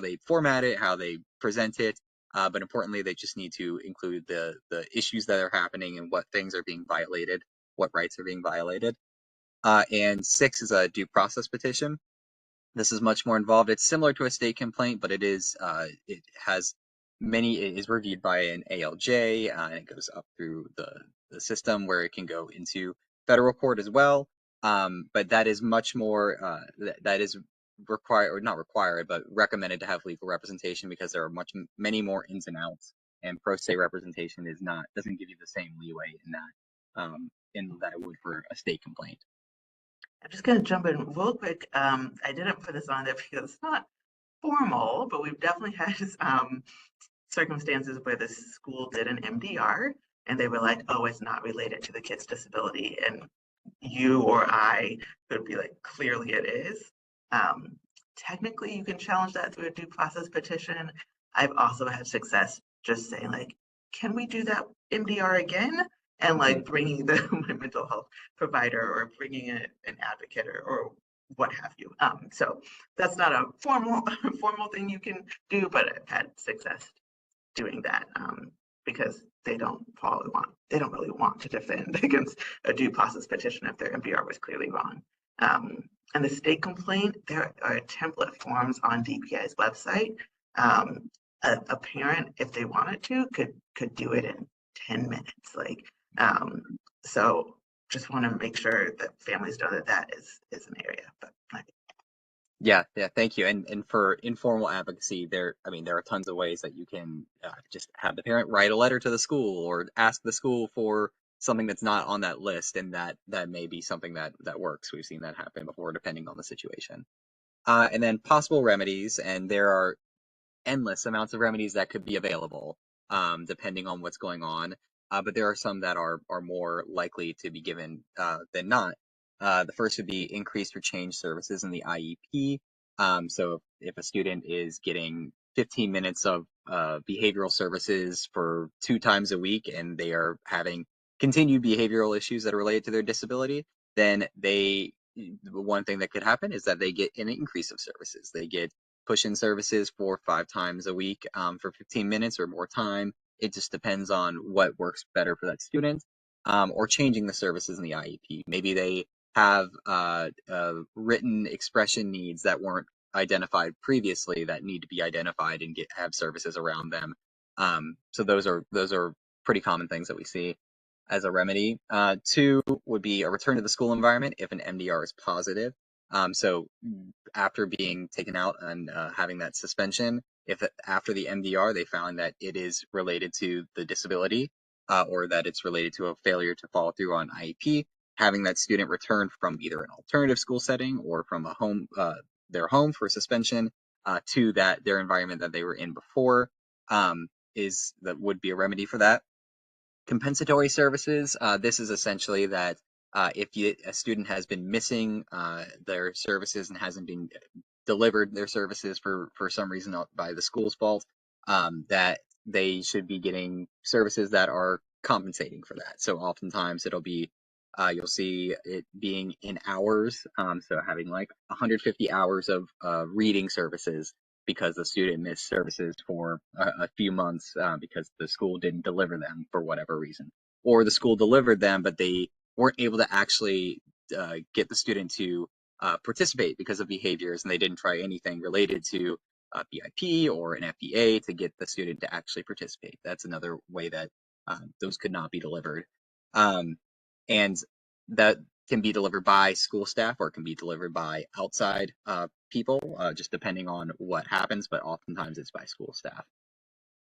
they format it, how they present it. But importantly, they just need to include the issues that are happening and what things are being violated, what rights are being violated. And 6 is a due process petition. This is much more involved. It's similar to a state complaint, but it is it is reviewed by an ALJ, and it goes up through the system where it can go into federal court as well. But that is much more that is required, or not required, but recommended to have legal representation, because there are many more ins and outs, and pro se representation doesn't give you the same leeway in that it would for a state complaint. I'm just going to jump in real quick. I didn't put this on there because it's not formal, but we've definitely had circumstances where the school did an MDR and they were like, oh, it's not related to the kid's disability. And you or I could be like, clearly it is. Technically, you can challenge that through a due process petition. I've also had success just saying like, can we do that MDR again? And like bringing my mental health provider or bringing an advocate or what have you. So that's not a formal thing you can do, but I've had success doing that because they don't they don't really want to defend against a due process petition if their MDR was clearly wrong. And the state complaint, there are template forms on DPI's website. A parent, if they wanted to, could do it in 10 minutes. Like, so just want to make sure that families know that that is an area. But Yeah, thank you. And for informal advocacy, there are tons of ways that you can just have the parent write a letter to the school or ask the school for something that's not on that list, and that may be something that works. We've seen that happen before, depending on the situation. And then possible remedies, and there are endless amounts of remedies that could be available, depending on what's going on. But there are some that are more likely to be given than not. The first would be increased or changed services in the IEP. So if a student is getting 15 minutes of behavioral services for 2 times a week and they are having continued behavioral issues that are related to their disability, then one thing that could happen is that they get an increase of services. They get push-in services 4 or 5 times a week for 15 minutes or more time. It just depends on what works better for that student, or changing the services in the IEP. Maybe they have written expression needs that weren't identified previously that need to be identified and have services around them. So those are pretty common things that we see as a remedy. 2 would be a return to the school environment if an MDR is positive. So after being taken out and having that suspension, if after the MDR they found that it is related to the disability or that it's related to a failure to follow through on IEP, having that student return from either an alternative school setting or from a home, their home for suspension, to their environment that they were in before, that would be a remedy for that. Compensatory services, this is essentially that if a student has been missing their services and hasn't been delivered their services for some reason by the school's fault, that they should be getting services that are compensating for that. So oftentimes it'll be, you'll see it being in hours, so having like 150 hours of reading services because the student missed services for a few months because the school didn't deliver them for whatever reason. Or the school delivered them, but they weren't able to actually get the student to participate because of behaviors, and they didn't try anything related to BIP or an FEA to get the student to actually participate. That's another way that those could not be delivered. And that can be delivered by school staff or it can be delivered by outside people, just depending on what happens, but oftentimes it's by school staff.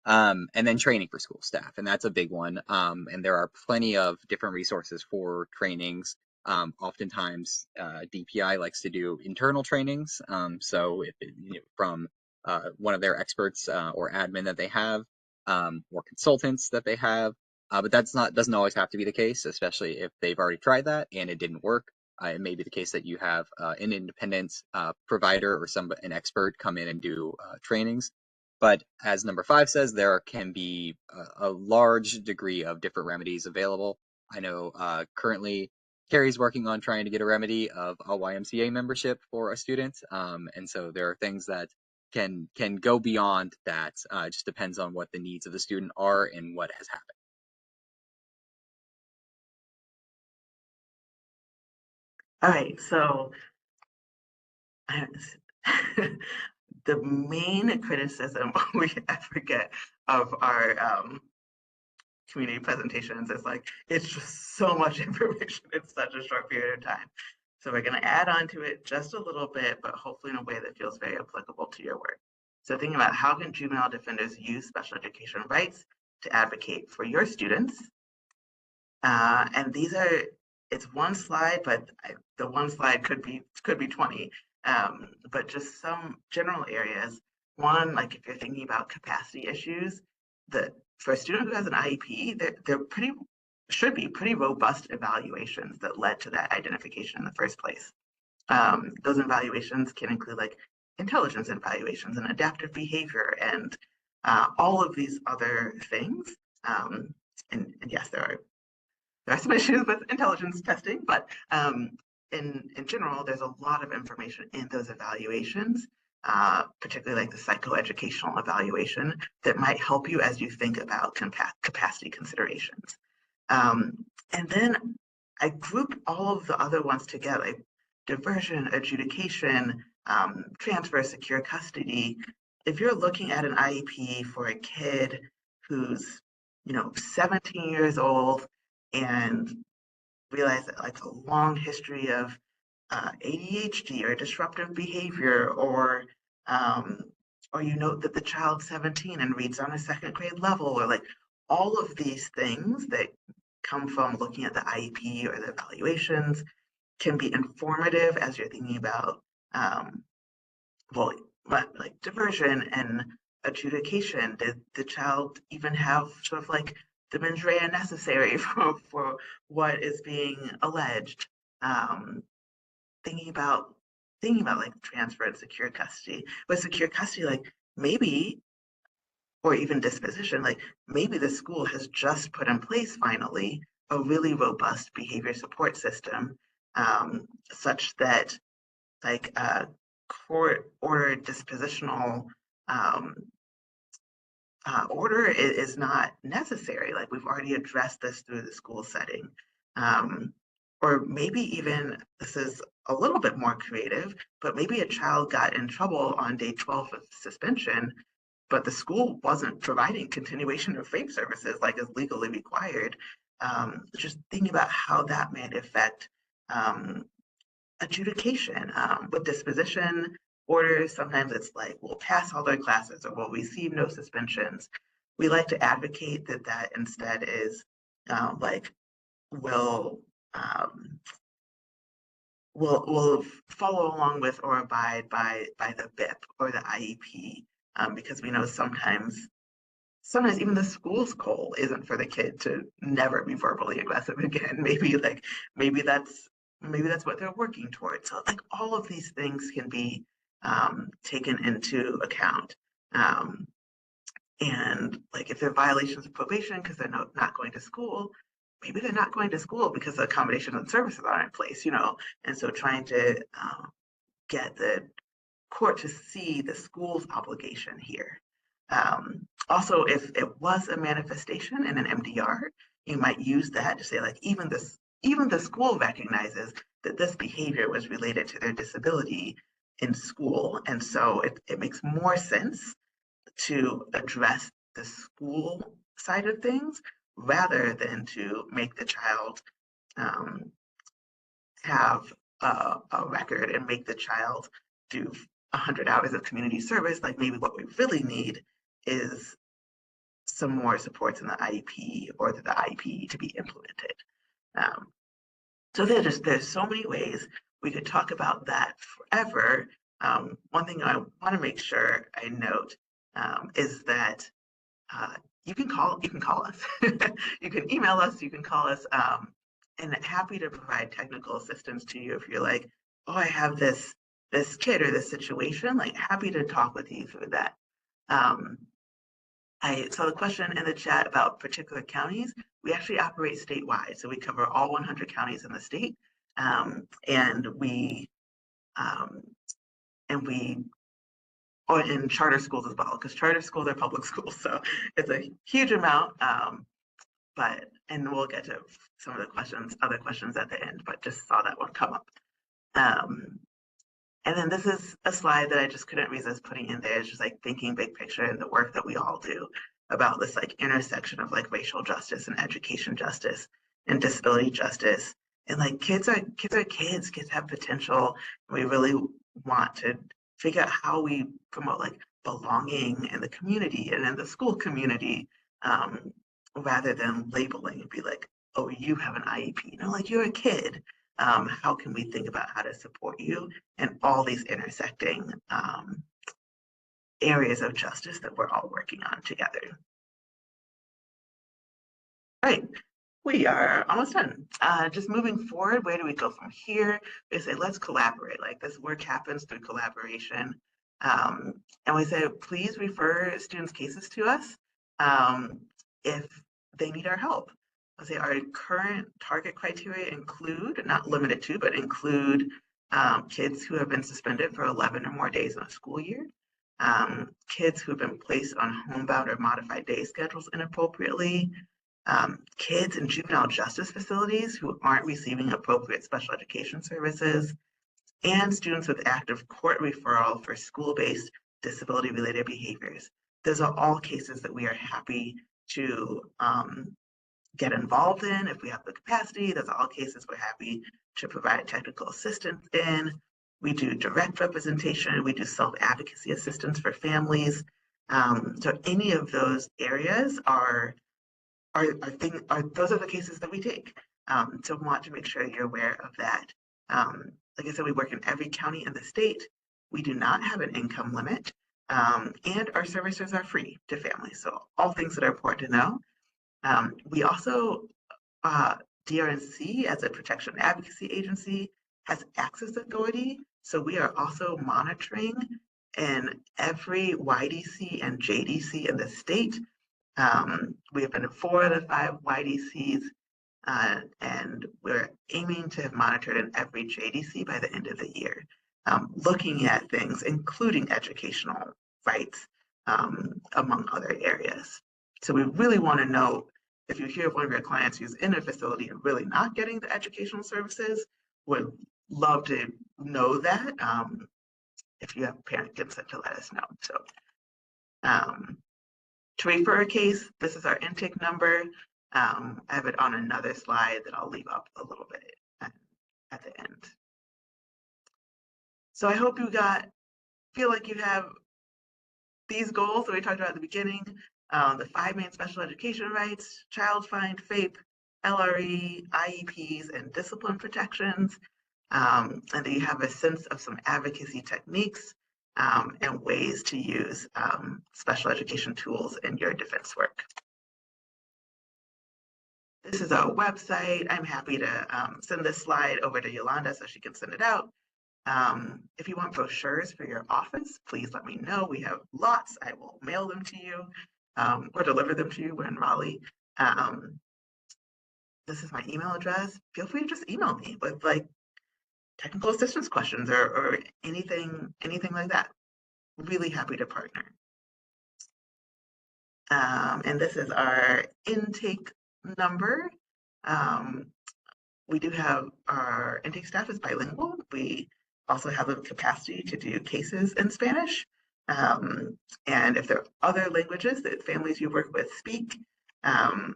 And then training for school staff, and that's a big one. And there are plenty of different resources for trainings. Oftentimes, DPI likes to do internal trainings. So if from one of their experts or admin that they have, or consultants that they have, but doesn't always have to be the case, especially if they've already tried that and it didn't work. It may be the case that you have an independent provider or an expert come in and do trainings. But as number 5 says, there can be a large degree of different remedies available. I know currently Cari's working on trying to get a remedy of a YMCA membership for a student. And so there are things that can go beyond that. It just depends on what the needs of the student are and what has happened. all right, so the main criticism we ever get of our community presentations is like, it's just so much information in such a short period of time. So we're going to add on to it just a little bit, but hopefully in a way that feels very applicable to your work. So thinking about how can juvenile defenders use special education rights to advocate for your students. And it's one slide, but the one slide could be 20. But just some general areas. One, like if you're thinking about capacity issues, for a student who has an IEP, should be pretty robust evaluations that led to that identification in the first place. Those evaluations can include like intelligence evaluations and adaptive behavior and all of these other things. And yes, there are some issues with intelligence testing, but in general, there's a lot of information in those evaluations, particularly like the psychoeducational evaluation, that might help you as you think about capacity considerations. And then I group all of the other ones together, like diversion, adjudication, transfer, secure custody. If you're looking at an IEP for a kid who's, 17 years old and realize that like a long history of ADHD or disruptive behavior, um, or you note that the child's 17 and reads on a second grade level, or like all of these things that come from looking at the IEP or the evaluations can be informative as you're thinking about, well, like diversion and adjudication. Did the child even have sort of like the mens rea necessary for what is being alleged? Um, thinking about like transfer and secure custody. With secure custody, like maybe, or even disposition, like maybe the school has just put in place finally a really robust behavior support system, such that like court ordered dispositional um, order is not necessary. Like we've already addressed this through the school setting. Um, or maybe even, this is a little bit more creative, but maybe a child got in trouble on day 12 of suspension, but the school wasn't providing continuation of FAPE services like is legally required. Just thinking about how that might affect adjudication. With disposition orders, sometimes it's like we'll pass all their classes or we'll receive no suspensions. We like to advocate that that instead is like will will follow along with or abide by the BIP or the IEP, because we know sometimes even the school's goal isn't for the kid to never be verbally aggressive again. Maybe that's what they're working towards. So like all of these things can be taken into account. And like if there are violations of probation because they're not going to school, maybe they're not going to school because the accommodations and services aren't in place, And so trying to get the court to see the school's obligation here. Also, if it was a manifestation in an MDR, you might use that to say like even the school recognizes that this behavior was related to their disability in school, and so it makes more sense to address the school side of things rather than to make the child have a record and make the child do 100 hours of community service. Like maybe what we really need is some more supports in the IEP or the IEP to be implemented. So there's so many ways we could talk about that forever. One thing I want to make sure I note is that you can call us, you can email us, you can call us, and happy to provide technical assistance to you if you're like, oh, I have this kid or this situation, like happy to talk with you through that. I saw the question in the chat about particular counties. We actually operate statewide, so we cover all 100 counties in the state, and we or in charter schools as well, because charter schools are public schools, so it's a huge amount. And we'll get to some of the other questions at the end, but just saw that one come up. And then this is a slide that I just couldn't resist putting in there. It's just like thinking big picture and the work that we all do about this like intersection of like racial justice and education justice and disability justice. And like kids have potential. We really want to figure out how we promote like belonging in the community and in the school community, rather than labeling and be like, oh, you have an IEP, like you're a kid. How can we think about how to support you and all these intersecting areas of justice that we're all working on together? All right, we are almost done. Just moving forward, where do we go from here? We say, let's collaborate. Like this work happens through collaboration. And we say, please refer students' cases to us if they need our help. I'll say our current target criteria include, not limited to, but include kids who have been suspended for 11 or more days in a school year, kids who have been placed on homebound or modified day schedules inappropriately, kids in juvenile justice facilities who aren't receiving appropriate special education services, and students with active court referral for school-based disability-related behaviors. Those are all cases that we are happy to get involved in if we have the capacity. Those are all cases we're happy to provide technical assistance in. We do direct representation. We do self-advocacy assistance for families. So any of those areas those are the cases that we take. So want to make sure you're aware of that. Like I said, we work in every county in the state. We do not have an income limit, and our services are free to families. So all things that are important to know. We also, DRNC as a protection advocacy agency has access authority. So we are also monitoring in every YDC and JDC in the state. We have been in 4 out of 5 YDCs, and we're aiming to have monitored in every JDC by the end of the year, looking at things, including educational rights, among other areas. So we really want to know if you hear of one of your clients who's in a facility and really not getting the educational services, would love to know that. If you have parent consent, to let us know. So to refer a case, this is our intake number. I have it on another slide that I'll leave up a little bit at the end. So I hope you feel like you have these goals that we talked about at the beginning, the 5 main special education rights: child find, FAPE, LRE, IEPs, and discipline protections. And that you have a sense of some advocacy techniques and ways to use special education tools in your defense work. This is our website. I'm happy to send this slide over to Yolanda so she can send it out. If you want brochures for your office, please let me know. We have lots. I will mail them to you or deliver them to you. We're in Raleigh. This is my email address. Feel free to just email me with like technical assistance questions or anything like that. Really happy to partner. And this is our intake number. We do have our intake staff is bilingual. We also have the capacity to do cases in Spanish. And if there are other languages that families you work with speak, the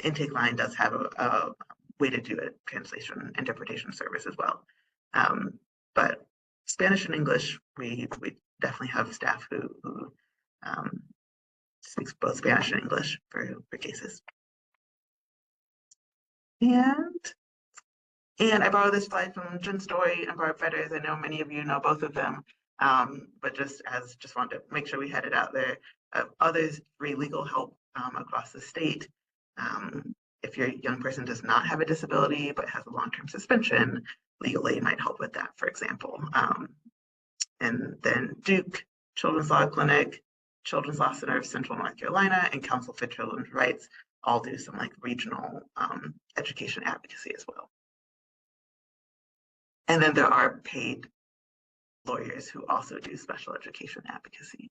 intake line does have a way to do a translation interpretation service as well. But Spanish and English, we definitely have staff who speaks both Spanish and English for cases. And I borrowed this slide from Jen Story and Barb Fetters. I know many of you know both of them, but just wanted to make sure we had it out there. Others free legal help across the state. If your young person does not have a disability but has a long-term suspension, legal aid might help with that, for example. And then Duke, Children's Law Clinic, Children's Law Center of Central North Carolina, and Council for Children's Rights all do some like regional education advocacy as well. And then there are paid lawyers who also do special education advocacy.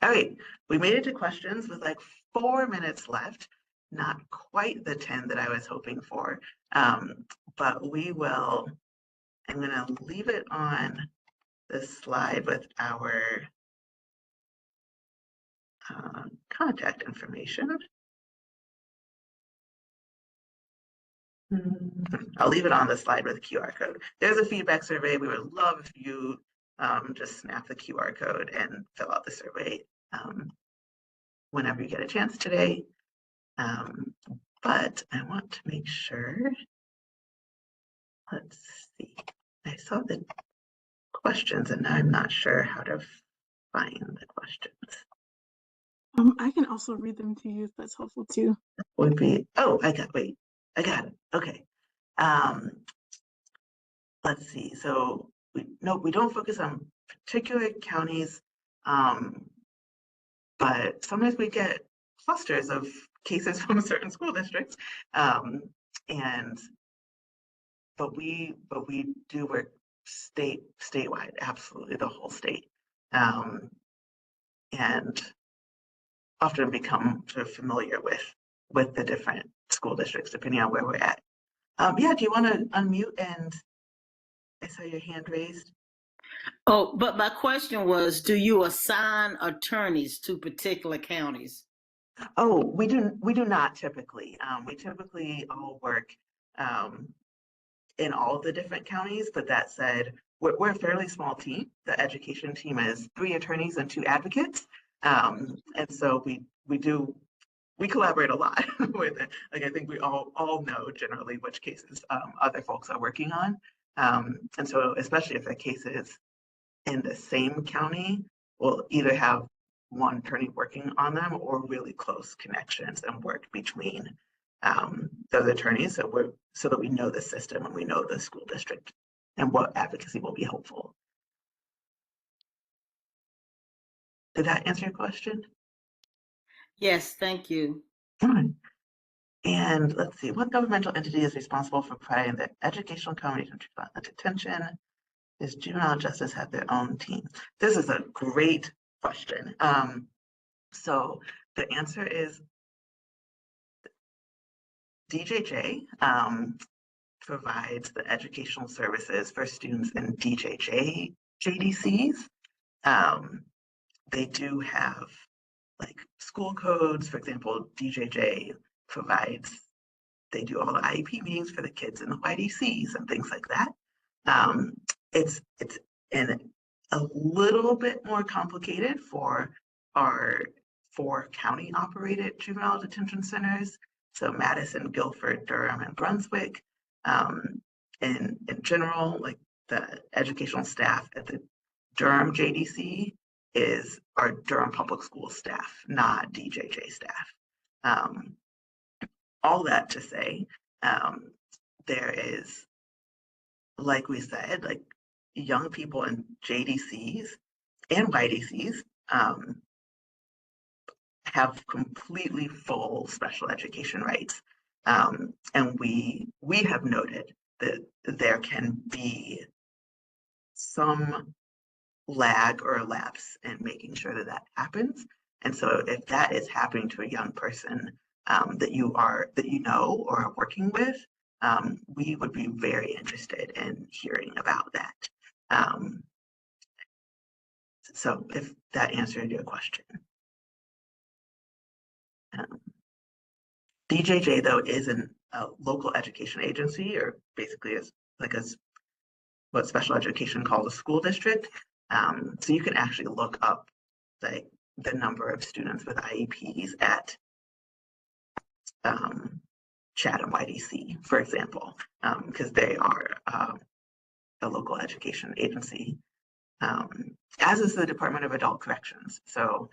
All right, we made it to questions with like 4 minutes left, not quite the 10 that I was hoping for, but we will, I'm gonna leave it on this slide with our contact information. I'll leave it on the slide with a QR code. There's a feedback survey. We would love if you just snap the QR code and fill out the survey whenever you get a chance today. But I want to make sure, let's see, I saw the questions and I'm not sure how to find the questions. I can also read them to you if that's helpful too. Would be, oh, I got it. Okay. Let's see. So we don't focus on particular counties, but sometimes we get clusters of cases from certain school districts, but we do work statewide, absolutely the whole state, and often become sort of familiar with the different school districts, depending on where we're at. Yeah, do you want to unmute? And I saw your hand raised. Oh, but my question was, do you assign attorneys to particular counties? Oh, we do not typically. We typically all work in all of the different counties, but that said, we're a fairly small team. The education team is 3 attorneys and 2 advocates. And so we collaborate a lot with it. Like, I think we all know generally which cases other folks are working on. And so especially if a case is in the same county, we'll either have one attorney working on them or really close connections and work between those attorneys, so that we know the system and we know the school district and what advocacy will be helpful. Did that answer your question? Yes, thank you. And let's see, what governmental entity is responsible for providing the educational accommodation and detention? Does juvenile justice have their own team? This is a great question. So the answer is DJJ provides the educational services for students in DJJ JDCs. They do have like school codes. For example, DJJ provides, they do all the IEP meetings for the kids in the YDCs and things like that. It's in a little bit more complicated for our 4 county operated juvenile detention centers. So Madison, Guilford, Durham, and Brunswick. In general, like the educational staff at the Durham JDC is our Durham Public School staff, not DJJ staff. All that to say, there is, like we said, like young people in JDCs and YDCs have completely full special education rights. And we have noted that there can be some lag or lapse in making sure that that happens. And so if that is happening to a young person that you know or are working with, we would be very interested in hearing about that. So if that answered your question. DJJ though is a local education agency, or basically is like what special education calls a school district. So you can actually look up the number of students with IEPs at Chatham YDC, for example, because they are a local education agency, as is the Department of Adult Corrections. So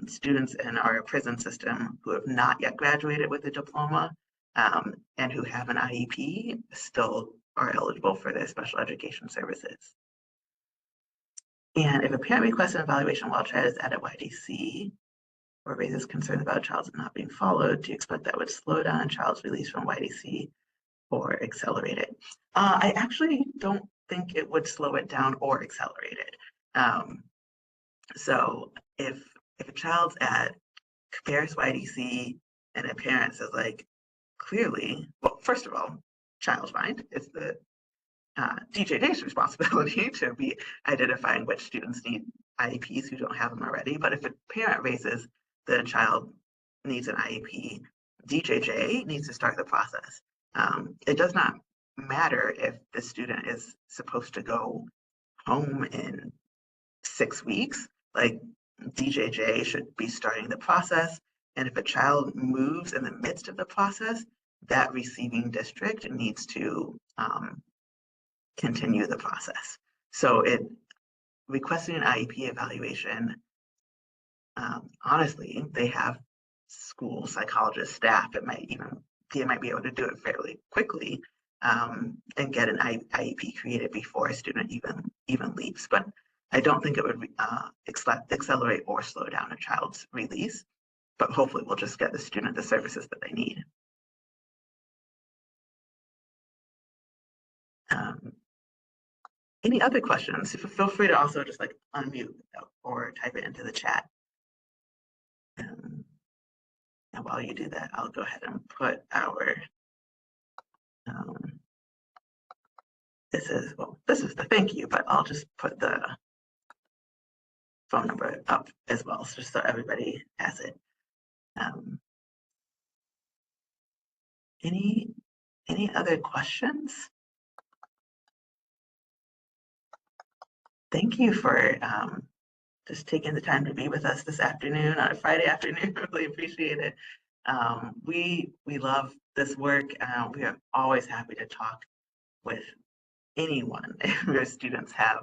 students in our prison system who have not yet graduated with a diploma and who have an IEP still are eligible for their special education services. And if a parent requests an evaluation while a child is at a YDC or raises concerns about a child not being followed, do you expect that would slow down a child's release from YDC or accelerate it? I actually don't think it would slow it down or accelerate it. So if a child's at Paris YDC and a parent says like, clearly, well, first of all, child's mind, it's the DJJ's responsibility to be identifying which students need IEPs who don't have them already. But if a parent raises the child needs an IEP, DJJ needs to start the process. It does not matter if the student is supposed to go home in 6 weeks, like DJJ should be starting the process. And if a child moves in the midst of the process, that receiving district needs to continue the process. So requesting an IEP evaluation, honestly, they have school psychologist staff that they might be able to do it fairly quickly and get an IEP created before a student even leaves. But I don't think it would accelerate or slow down a child's release, but hopefully we'll just get the student the services that they need. Any other questions? Feel free to also just like unmute or type it into the chat. And while you do that, I'll go ahead and put our, this is the thank you, but I'll just put the phone number up as well, just so everybody has it. Any other questions? Thank you for just taking the time to be with us this afternoon on a Friday afternoon. Really appreciate it. We love this work. We are always happy to talk with anyone if their students have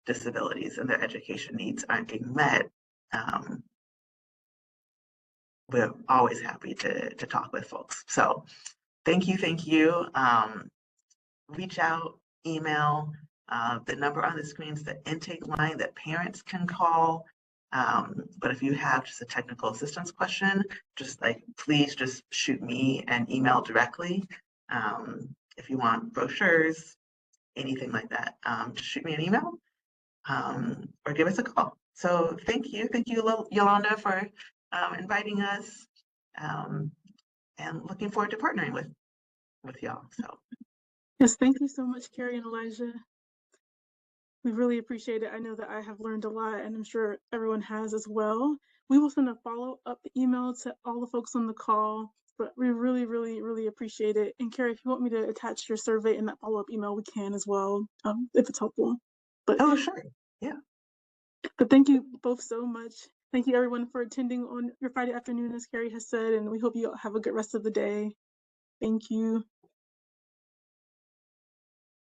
disabilities and their education needs aren't being met. We're always happy to talk with folks. So thank you. Reach out, email. The number on the screen is the intake line that parents can call. But if you have just a technical assistance question, please just shoot me an email directly. If you want brochures, anything like that, just shoot me an email or give us a call. So thank you, Yolanda, for inviting us, and looking forward to partnering with y'all. So Yes, thank you so much, Cari and Elijah. We really appreciate it. I know that I have learned a lot, and I'm sure everyone has as well. We will send a follow-up email to all the folks on the call, but we really appreciate it. And Cari, if you want me to attach your survey in that follow-up email, we can as well, if it's helpful. But oh, sure, yeah. But thank you both so much. Thank you everyone for attending on your Friday afternoon, as Cari has said, and we hope you all have a good rest of the day. Thank you.